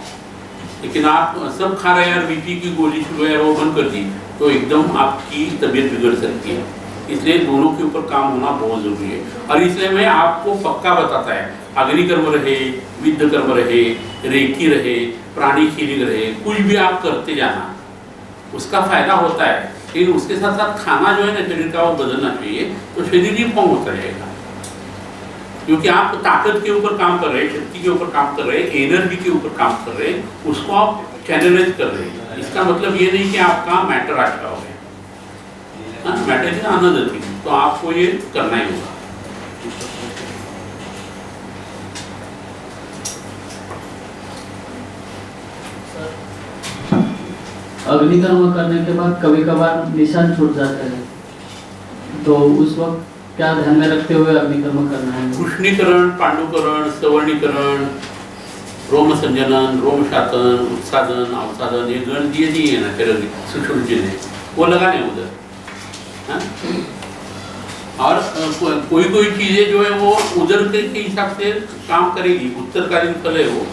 लेकिन आप सब खा रहे हैं और बीपी की गोली शुरू है वो बंद कर दी तो एकदम आपकी तबीयत बिगड़ सकती है। इसलिए दोनों के ऊपर काम होना बहुत ज़रूरी है। और इसलिए मैं आपको पक्का बताता है अग्निकर्म रहे, विद्ध कर्म रहे, रेकी रहे, प्राणी हीलिंग रहे, कुछ भी आप करते जाना, उसका फायदा होता है। लेकिन उसके साथ साथ खाना जो है ना शरीर का वो बदलना चाहिए, तो शरीर ही फॉर्म होता रहेगा। क्योंकि आप ताकत के ऊपर काम कर रहे हैं, शक्ति के ऊपर काम कर रहे हैं, एनर्जी के ऊपर काम कर रहे हैं, उसको आप चैनलाइज कर रहे हैं। इसका मतलब ये नहीं कि आपका मैटर अच्छा हो गया, मैटर इज अनदर थिंग, तो आपको ये करना ही होगा। अग्निकर्म करने के बाद कभी कभार निशान छूट जाता है, तो उस वक्त क्या ध्यान में रखते हुए अग्निकर्म करना है? कृष्णीकरण, पांडुकरण, सवर्णीकरण, रोम संजनन, रोम शातन, उत्सादन, अवसादन, ये गण दिए है ना फिर सुश्रुत जी ने, वो लगाने उधर। हाँ? और कोई कोई चीजें जो है वो उधर के हिसाब से काम करेगी, उत्तरकालीन फल है वो।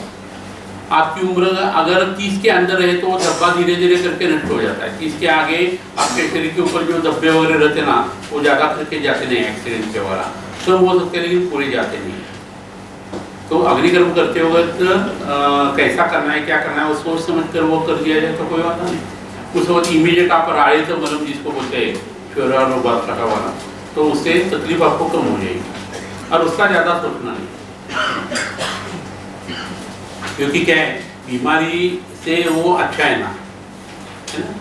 आपकी उम्र अगर 30 के अंदर है तो धब्बा धीरे धीरे करके नष्ट हो जाता है। 30 के आगे आपके शरीर के ऊपर जो धब्बे वगैरह रहते ना, वो ज़्यादा करके जाते नहीं, एक्सीडेंट के वाला तो हो सकते हैं, लेकिन पूरे जाते नहीं। तो अग्निकर्म करते वक्त कैसा करना है, क्या करना है, वो सोच समझ कर वो कर दिया जाए तो कोई बात नहीं। उस वक्त इमीडिएट आप राड़े तो मलम जिसको बोलते हैं शोरा बात लगा वाला, तो उससे तकलीफ आपको कम हो जाएगी और उसका ज़्यादा सोचना नहीं। क्योंकि क्या है, बीमारी से वो अच्छा है ना, है ना।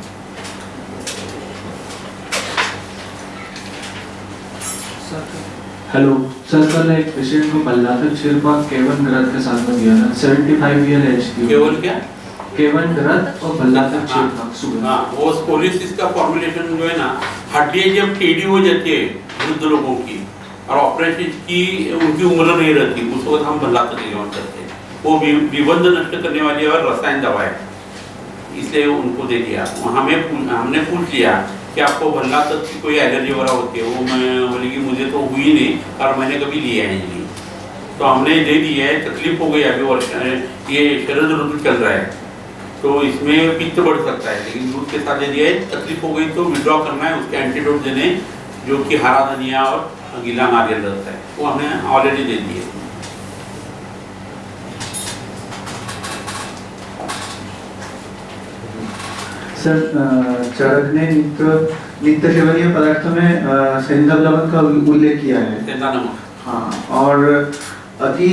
हेलो सर, कल एक पेशेंट को बल्लातक शिरपा केवन ग्रंथ के साथ में दिया था, 75 ईयर एज की। केवल क्या? केवन ग्रंथ और बल्लातक शिरपा सुगर। हाँ, वो स्कोलियोसिस का फॉर्मुलेशन जो है ना, हड्डियाँ जब टेढ़ी हो जाती है वृद्ध लोगों की और ऑपरेशन की उनकी उम्र नहीं रहती, उस वक्त हम बल्लातक सेवन करते हैं। वो विबंध नष्ट करने वाली और रसायन दवा है, इसलिए उनको दे दिया। हमने पूछ लिया कि आपको भल्ला तक की कोई एलर्जी वगैरह होती है? वो मैं बोली कि मुझे तो हुई नहीं और मैंने कभी लिया ही नहीं। तो हमने दे दिया है। तकलीफ हो गई, अभी वर्ष ये शरद ऋतु चल रहा है तो इसमें पित्त बढ़ सकता है, लेकिन दूध के साथ दे दिया है। तकलीफ हो गई तो विड्रॉ करना है, उसके एंटीडोट देने, जो कि हरा धनिया और गीला नारियल रहता है, वो हमने ऑलरेडी दे दिए। सर, चरक ने नित्य सेवनीय पदार्थों में सेंधव लवण का उल्लेख किया है। सेंधा नमक। हाँ, और अति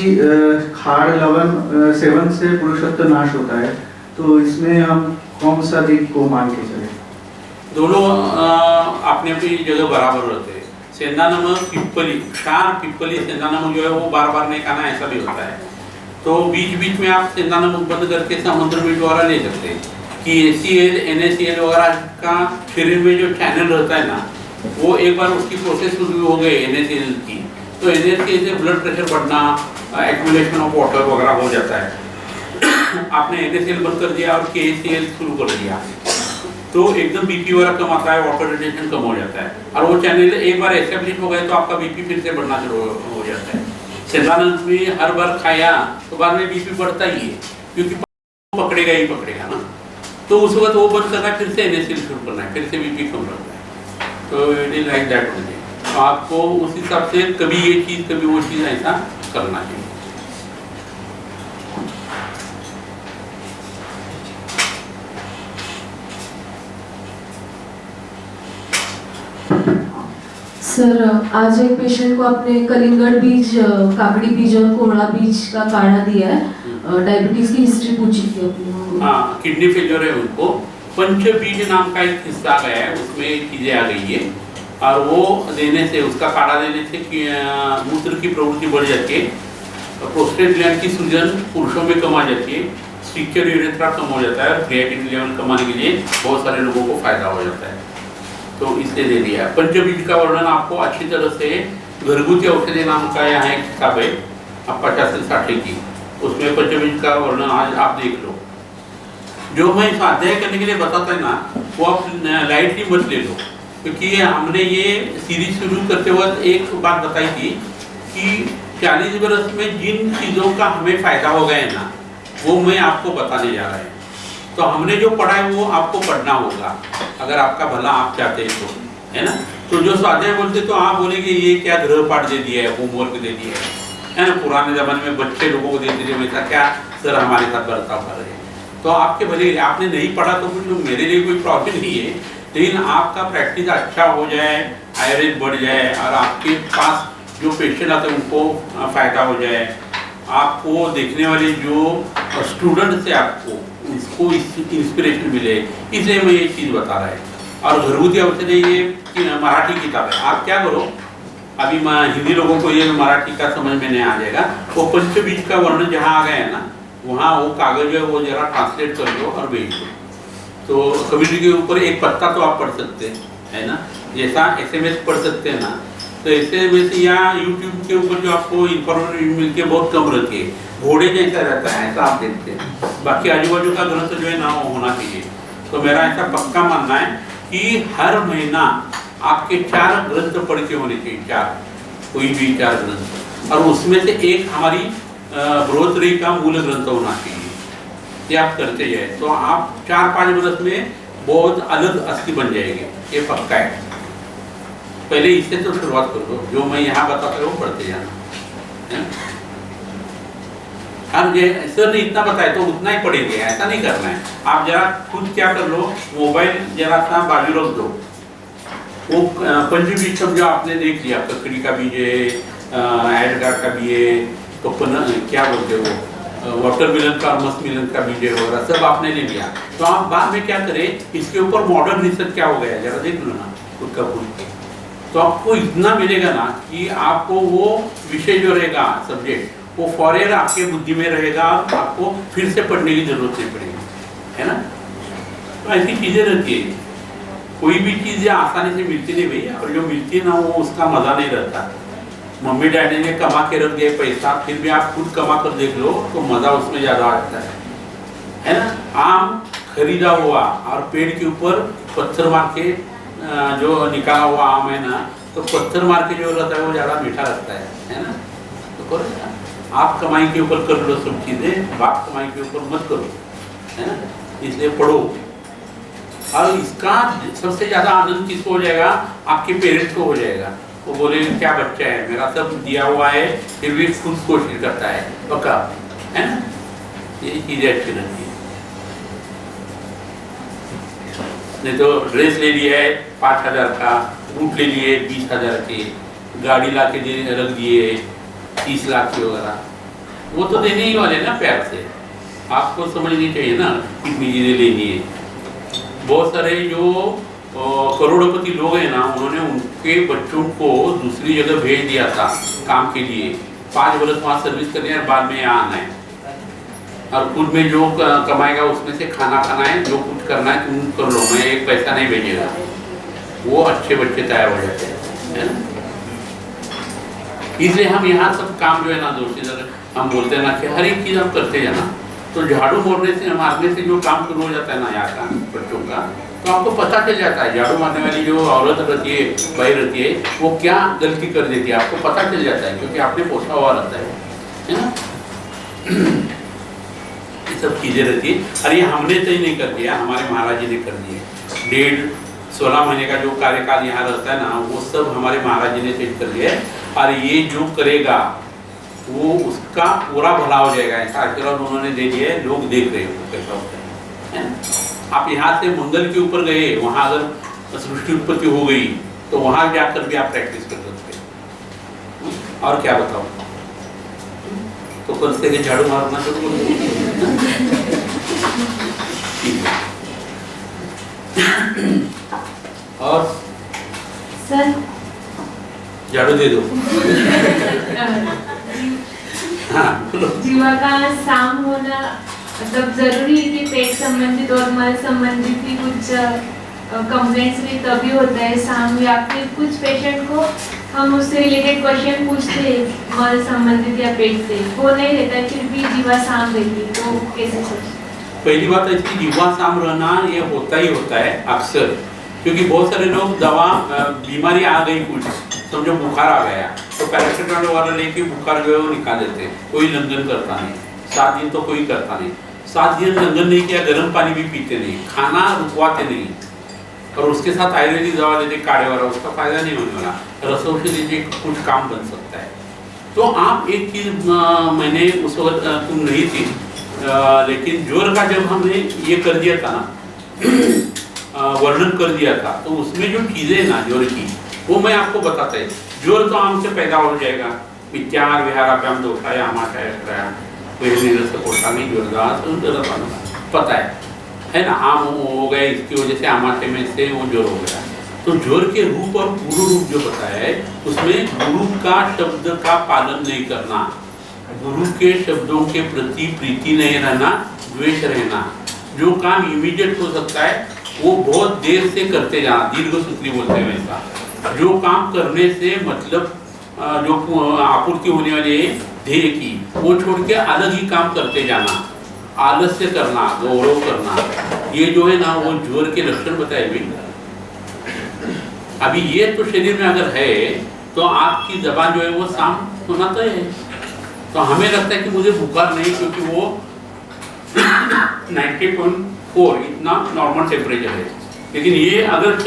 खार लवण सेवन से पुरुषत्व नाश होता है, तो इसमें हम कौन सा दिक को मान के चले? दोनों अपनी अपनी जगह बराबर रहते हैं। सेंधा नमक, पिप्पली, क्षार, पिप्पली, सेंधा नमक जो है वो बार बार नहीं खाना, ऐसा भी होता है। तो बीच बीच में आप सेंधा नमक बंद करके समुद्र में द्वारा ले सकते हैं कि ACL, NaCl वगैरह का शरीर में जो चैनल रहता है ना, वो एक बार उसकी प्रोसेस शुरू हो गई NaCl की, तो NaCl से ब्लड प्रेशर बढ़ना, एक्यूमुलेशन ऑफ वाटर वगैरह हो जाता है। आपने NaCl बंद कर दिया और KCl शुरू कर दिया तो एकदम BP वगैरह कम आता है, वाटर रिटेंशन कम हो जाता है, और वो चैनल एक बार एस्टेब्लिश हो गए तो आपका BP फिर से बढ़ना शुरू हो जाता है। सेंधा नमक भी हर बार खाया तो बाद में BP बढ़ता ही है, क्योंकि पकड़ेगा ही पकड़ेगा ना। तो उस वक्त वो बंद करना है, फिर से NaCl शुरू करना है, फिर से BP कम रहता है। तो it is like that only. तो आपको उस हिसाब से कभी ये चीज़ कभी वो चीज़ ऐसा करना चाहिए। सर, आज एक पेशेंट को आपने कलिंगड़ बीज, काकड़ी बीज और कोहड़ा बीज का काढ़ा दिया है। डायबिटीज की हिस्ट्री पूछी थी अपनी। हाँ, किडनी फेलियर है उनको। पंचबीज नाम का एक हिस्सा गया है, उसमें चीज़ें आ गई है, और वो देने से, उसका काढ़ा देने से कि मूत्र की प्रवृत्ति बढ़ जाती है, प्रोस्टेट ग्लैंड की सूजन पुरुषों में कम आ जाती है, स्टिक्चर यूरेथ्रा कम हो जाता है, और क्रिएटिनिन लेवल कम आने के लिए बहुत सारे लोगों को फायदा हो जाता है। तो इसलिए दे दिया। पंचबीज का वर्णन आपको अच्छी तरह से घरगुती औषधि नाम का यहाँ एक किताब है, आप 50 से 60 की, उसमें पंचबीज का वर्णन आज आप देख लो। जो मैं स्वाध्याय करने के लिए बताता है ना, वो आप लाइटली मत ले लो, क्योंकि हमने ये सीरीज शुरू करते वक्त एक बात बताई थी कि 40 वर्ष में जिन चीज़ों का हमें फायदा हो गया है ना, वो मैं आपको बताने जा रहा है। तो हमने जो पढ़ा है वो आपको पढ़ना होगा, अगर आपका भला आप चाहते हैं तो, है ना। तो जो स्वाध्याय बोलते तो आप बोलेंगे ये क्या गृह पाठ दे दिया है, होमवर्क दे दिया है, है ना। पुराने ज़माने में बच्चे लोगों को देते थे, वैसा क्या सर हमारे साथ बर्ताव कर रहे हैं। तो आपके भले आपने नहीं पढ़ा तो कुछ मेरे लिए कोई प्रॉब्लम नहीं है, लेकिन आपका प्रैक्टिस अच्छा हो जाए, एवरेज बढ़ जाए और आपके पास जो पेशेंट आते हैं उनको फ़ायदा हो जाए, आपको देखने वाले जो स्टूडेंट से आपको उसको इंस्पिरेशन मिले, इसलिए मैं ये चीज़ बता रहा है। और घरगुती औषधि ये मराठी किताब है, आप क्या करो, अभी मैं हिंदी लोगों को ये मराठी का समझ में नहीं आ जाएगा, वो पंचबीज का वर्णन जहाँ आ गया है ना, वहाँ वो कागज है वो जरा ट्रांसलेट कर लो और भेज दो, तो कम्युनिटी के ऊपर एक पत्ता तो आप पढ़ सकते हैं, है ना। जैसा SMS पढ़ सकते हैं ना, तो SMS या यूट्यूब के ऊपर जो आपको इंफॉर्मेशन मिलती है बहुत कम रहती है, घोड़े जैसा रहता है ऐसा आप देखते हैं। बाकी आजू बाजू का ग्रंथ जो है ना वो होना चाहिए। तो मेरा ऐसा पक्का मानना है कि हर महीना आपके 4 ग्रंथ पढ़ के होने चाहिए, 4 कोई भी 4 ग्रंथ, और उसमें से एक हमारी बृहत्तरी का मूल ग्रंथ होना चाहिए। ये आप करते जाए तो आप 4-5 वर्ष में बहुत अलग अस्थि बन जाएंगे, ये पक्का है। पहले इससे तो शुरुआत कर दो, जो मैं यहाँ बताता हूँ पढ़ते जाना। अब ये सर ने इतना बताया तो उतना ही पढ़ेंगे, ऐसा नहीं करना है। आप जरा खुद क्या कर लो, मोबाइल जरा सा बाजू रख दो, वो पंचबीज समझो आपने देख लिया, ककड़ी का बीज है, एडगार का बीज है, तो क्या बोलते हो वाटरमेलन का, मस्कमेलन का बीज वगैरह सब आपने ले लिया। तो आप बाद में क्या करें, इसके ऊपर मॉडर्न रिसर्च क्या हो गया जरा देख लो ना खुद का खुद, तो आपको इतना मिलेगा ना कि आपको वो विषय जो रहेगा सब्जेक्ट वो फॉरेन आपके बुद्धि में रहेगा, आपको फिर से पढ़ने की जरूरत नहीं पड़ेगी, है ना। तो ऐसी चीजें रहती है, कोई भी चीज़ आसानी से मिलती नहीं भैया, और जो मिलती है ना वो उसका मजा नहीं रहता। मम्मी डैडी ने कमा के रख दिया पैसा, फिर भी आप खुद कमा कर देख लो तो मजा उसमें ज्यादा आता है ना। आम खरीदा हुआ और पेड़ के ऊपर पत्थर मार के जो निकाला हुआ आम है ना, तो पत्थर मार के जो रहता है वो ज्यादा मीठा लगता है ना। तो करो ना, आप कमाई के ऊपर कर लो सब चीजें, बाप कमाई के ऊपर मत करो, है ना। इसलिए पढ़ो, और इसका सबसे ज्यादा आनंद किसको हो जाएगा, आपके पेरेंट्स को हो जाएगा। वो बोलेंगे क्या बच्चा है, मेरा सब दिया हुआ है फिर भी खुद कोशिश करता है, पक्का है ना। ये चीजें अच्छी लगती है। नहीं तो ड्रेस ले लिया है 5,000 का, बूट ले लिए 20,000 के, गाड़ी ला के रख दिए 30 लाख के वगैरह, वो तो देने ही वाले ना प्यार से। आपको समझनी चाहिए ना कितनी चीजें लेनी है। बहुत सारे जो करोड़पति लोग हैं ना, उन्होंने उनके बच्चों को दूसरी जगह भेज दिया था काम के लिए, 5 वर्ष वहाँ सर्विस करनी है और बाद में यहाँ आना है, और खुद में जो कमाएगा उसमें से खाना खाना है, जो कुछ करना है तुम कर लो, मैं एक पैसा नहीं भेजेगा। वो अच्छे बच्चे तैयार हो जाते हैं, है ना। इसलिए हम यहाँ सब काम जो है ना दोस्ती हम बोलते हैं ना कि हर एक चीज़ हम करते जाना। तो झाड़ू मारने से जो काम शुरू हो जाता है ना यहाँ का बच्चों का, तो आपको पता चल जाता है झाड़ू मारने वाली जो औरत रहती है, भाई रहती है, वो क्या गलती कर देती है, आपको पता चल जाता है, क्योंकि आपने पोछा हुआ रहता है ना। ये सब चीज़ें रहती है, और ये हमने तो ही नहीं कर दिया, हमारे महाराज जी ने कर दिए। 16 महीने का जो कार्यकाल यहाँ रहता है ना, वो सब हमारे महाराज जी ने सेट कर दिया है, और ये जो करेगा वो उसका पूरा भला हो जाएगा, ऐसा आशीर्वाद उन्होंने दे दिया है। लोग देख रहे हो कैसा होता है। आप यहाँ से मंगल के ऊपर गए, वहाँ अगर सृष्टि उत्पत्ति हो गई तो वहाँ जाकर भी आप प्रैक्टिस कर सकते हैं। और क्या बताओ, तो कल से झाड़ू मारना शुरू कर और सर झाड़ू दे दो। हाँ बोलो। जीवा का साम होना मतलब जरूरी है कि पेट संबंधित और मल संबंधित भी कुछ कंप्लेंट्स भी तभी होता है साम, या फिर कुछ पेशेंट को हम उससे रिलेटेड क्वेश्चन पूछते हैं मल संबंधित या पेट से, वो नहीं रहता है, फिर भी जीवा साम रहती है, तो कैसे सोचते? पहली बात ऐसी जीवा साम रहना ये होता ही होता है अक्सर, क्योंकि बहुत सारे लोग दवा बीमारी आ गई, कुछ समझो बुखार आ गया तो पैरासिटामोल वाला लेके बुखार जो है वो निकाल देते हैं, कोई लंघन करता नहीं। 7 दिन तो कोई करता नहीं, 7 दिन लंघन नहीं किया, गर्म पानी भी पीते नहीं, खाना रुकवाते नहीं, और उसके साथ आयुर्वेदिक दवा देते काढ़े वाला, उसका फायदा नहीं होने वाला। रसौषधि से कुछ काम बन सकता है तो आप एक चीज़ मैंने उस वक्त तुम नहीं थी, लेकिन जोर का जब हमने ये कर दिया था ना, वर्णन कर दिया था, तो उसमें जो चीज़ें ना जोर की वो मैं आपको बताता है। जोर तो आम से पैदा हो जाएगा, विचार विहाराभ्याम दोषाय आमाशय नहीं जोरदार पता है ना, आम हो गए, इसकी वजह से आमाशय में से वो जोर हो गया। तो जोर के रूप और पूर्व रूप जो बताया है उसमें गुरु का शब्द का पालन नहीं करना, गुरु के शब्दों के प्रति प्रीति नहीं रहना, द्वेष रहना, जो काम इमीडिएट हो सकता है वो बहुत देर से करते जाना, दीर्घ सूत्री बोलते हैं वैसा, जो काम करने से मतलब जो आपूर्ति होने वाली है ध्येय की, वो छोड़ के अलग ही काम करते जाना, आलस्य करना, गौरव करना, ये जो है ना वो जोर के लक्षण बताए भी। अभी ये तो शरीर में अगर है तो आपकी जबान जो है वो शाम होना तो है, तो हमें लगता है कि मुझे बुखार नहीं, क्योंकि वो 90.4 इतना नॉर्मल टेम्परेचर है। लेकिन ये अगर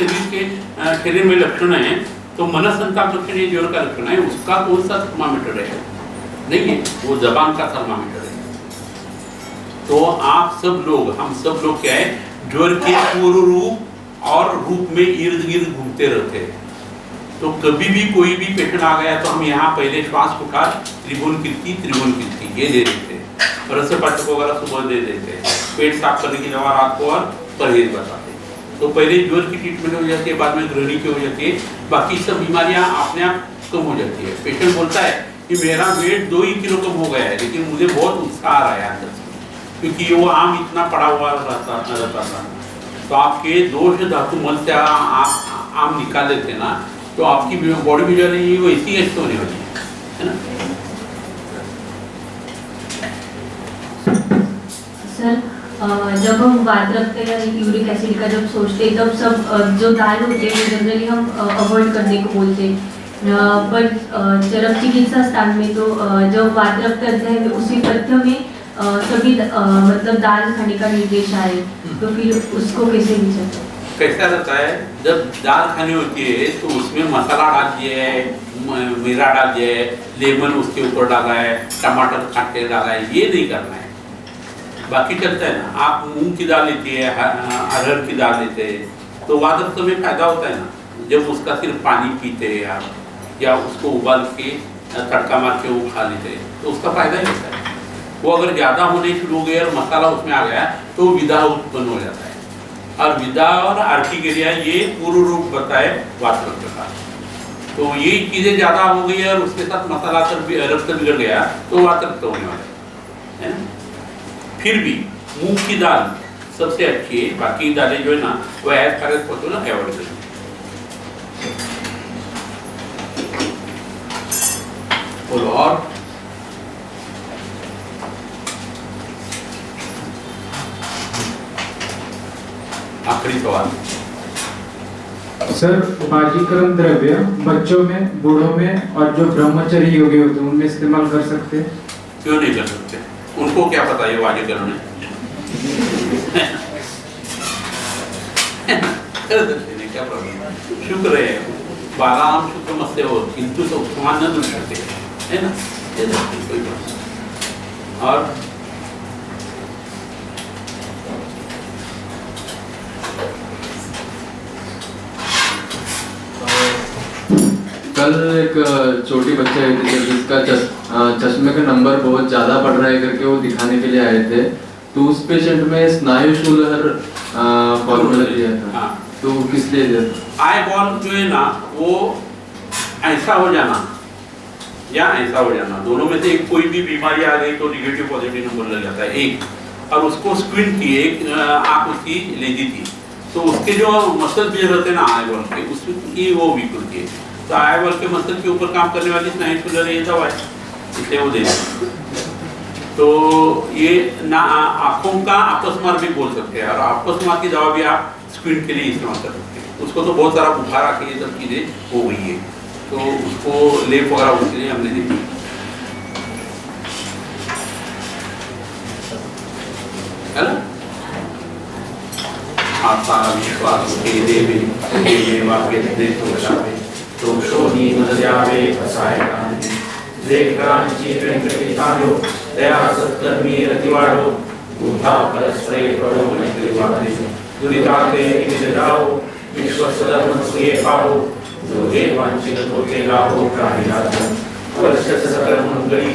शरीर में लक्षण है तो मनसंताप लक्षण, ये जोर का लक्षण है, उसका कौन सा थर्मामीटर है? नहीं है, वो जबान का थर्मामीटर है। तो आप सब लोग, हम सब लोग क्या है, जोर के पूर्व रूप और रूप में इर्द गिर्द घूमते रहते हैं। तो कभी भी कोई भी पेशेंट आ गया तो हम यहाँ पहले श्वास उठार त्रिभुवन कीर्ति ये दे देते हैं, रसपाचक वगैरह सुबह दे देते हैं, पेट साफ करने की दवा रात को और परहेज बताते हैं। तो पहले जोर की ट्रीटमेंट हो जाती है, बाद में ग्रहणी की हो जाती है, बाकी सब बीमारियाँ अपने आप कम हो जाती है। पेशेंट बोलता है कि मेरा वेट 2 ही किलो कम हो गया है, लेकिन मुझे बहुत उत्साह आ रहा है अंदर से, क्योंकि वो आम इतना पड़ा हुआ रहता था। तो आपके दोष धातु मल से आप आम निकाल देते ना, तो आपकी बॉडी में जो है वो इसी अच्छी होने वाली है ना। सर, जब हम बात रखते हैं यूरिक एसिड का, जब सोचते हैं तब सब जो दाल होते हैं जनरली हम अवॉइड करने को बोलते हैं, बट चरक चिकित्सा स्थान में तो जब बात रखते हैं उसी पथ्य में सभी मतलब दाल खाने का निर्देश आए, तो फिर उसको कैसे विचार कैसा रहता है? जब दाल खानी होती है तो उसमें मसाला डाल दिया है, मीरा डाल दिया है, लेमन उसके ऊपर डाला है, टमाटर काट के डाला है, ये नहीं करना है। बाकी चलता है ना, आप मूंग की दाल लेती है, अरहर की दाल लेते हैं, तो वादरक्त में फायदा होता है ना, जब उसका सिर्फ पानी पीते हैं आप, या उसको उबाल के तड़का मार के वो खा लेते हैं, तो उसका फायदा ही होता है। वो अगर ज़्यादा होने शुरू हो गया और मसाला उसमें आ गया तो विदा उत्पन्न हो जाता है, और विदा और आर्टिकेरिया ये पूर्व रूप बताए वातरक्त का। तो ये चीज़ें ज़्यादा हो गई और उसके साथ मसाला रक्त बिगड़ गया तो वातरक्त होने वाला है ना। फिर भी मूंग की दाल सबसे अच्छी है, बाकी दालें जो है ना वो as far as possible avoid करें। और आखिरी सवाल सर, बाजीकरण द्रव्य बच्चों में, बूढ़ों में और जो ब्रह्मचर्य योगी होते हैं उनमें इस्तेमाल कर सकते हैं? क्यों नहीं कर सकते? उनको क्या पता ये बाजीकरण है? क्या प्रॉब्लम? शुक्र है, बालाम शुक्र मस्ते हो किंतु समान न दृश्यते है ना, कोई बात। और कल एक छोटी बच्चा आई थी जिसका चश्मे का नंबर बहुत ज़्यादा बढ़ रहा है करके वो दिखाने के लिए आए थे, तो उस पेशेंट में स्नायु शूलर फॉर्मूला दिया था। हाँ। तो किस लिए दिया था? आई बॉल जो है ना वो ऐसा हो जाना या ऐसा हो जाना, दोनों में से एक कोई भी बीमारी आ गई तो निगेटिव पॉजिटिव नंबर लग जाता है एक, और उसको स्क्विंट की एक आँख उसकी लेजी थी, तो उसके जो मसल भी रहते हैं ना आई बॉल के, उसकी वो वीक होती है, तो आई बॉल के मसल के ऊपर काम करने वाली स्नायु शूलर ये दवा है, इसलिए वो देते। तो ये ना आँखों का अपस्मार भी बोल सकते हैं, और अपस्मार की दवा भी आप स्क्विंट के लिए इस्तेमाल कर सकते हैं। उसको तो बहुत सारा बुखार आके ये सब चीज़ें हो गई है, तो उसको लेप वगैरह उसके लिए हमने दी थी। है ना? आशा विश्वास के देवे के वाक्य दे तो जावे तो शोनी मदयावे फसाए लेकरांची व्यंकटेशायो दया सत्कर्मी रतिवाडो बुद्धा परस्परे पडो मैत्री वाटे दुरिताते इथे जाओ विश्वसधर्म सुये पाहो जो देवांचित होते लाभो प्राणिनाथ वर्ष सकल मंगली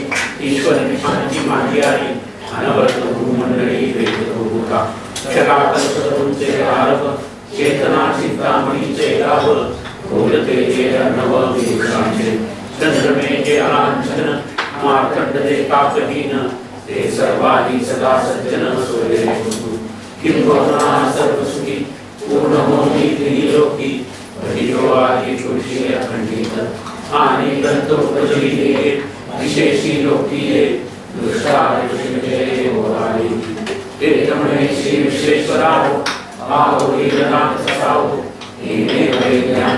ईश्वर निशांची माझी आई अनवरत भूमंडळी वेद होता क्षराकल सदुंचे आरभ चेतना चिंतामणीचे लाभ बोलते जे नव विशांचे चंद्रमेचे अलांछन मार्कंडे तापहीन ते सर्वाधी सदा सज्जन सोयरे होतु किं भवना सर्वसुखी पूर्ण होनी त्रिलोकी भजियो आदि तुलसी अखंडित आनि ग्रंथोपजयी विशेषी लोकीये दुष्टारिषे ओराली एकमणे श्री विश्वेश्वराव आओ लीलनाथ ससाओ इने वैज्ञान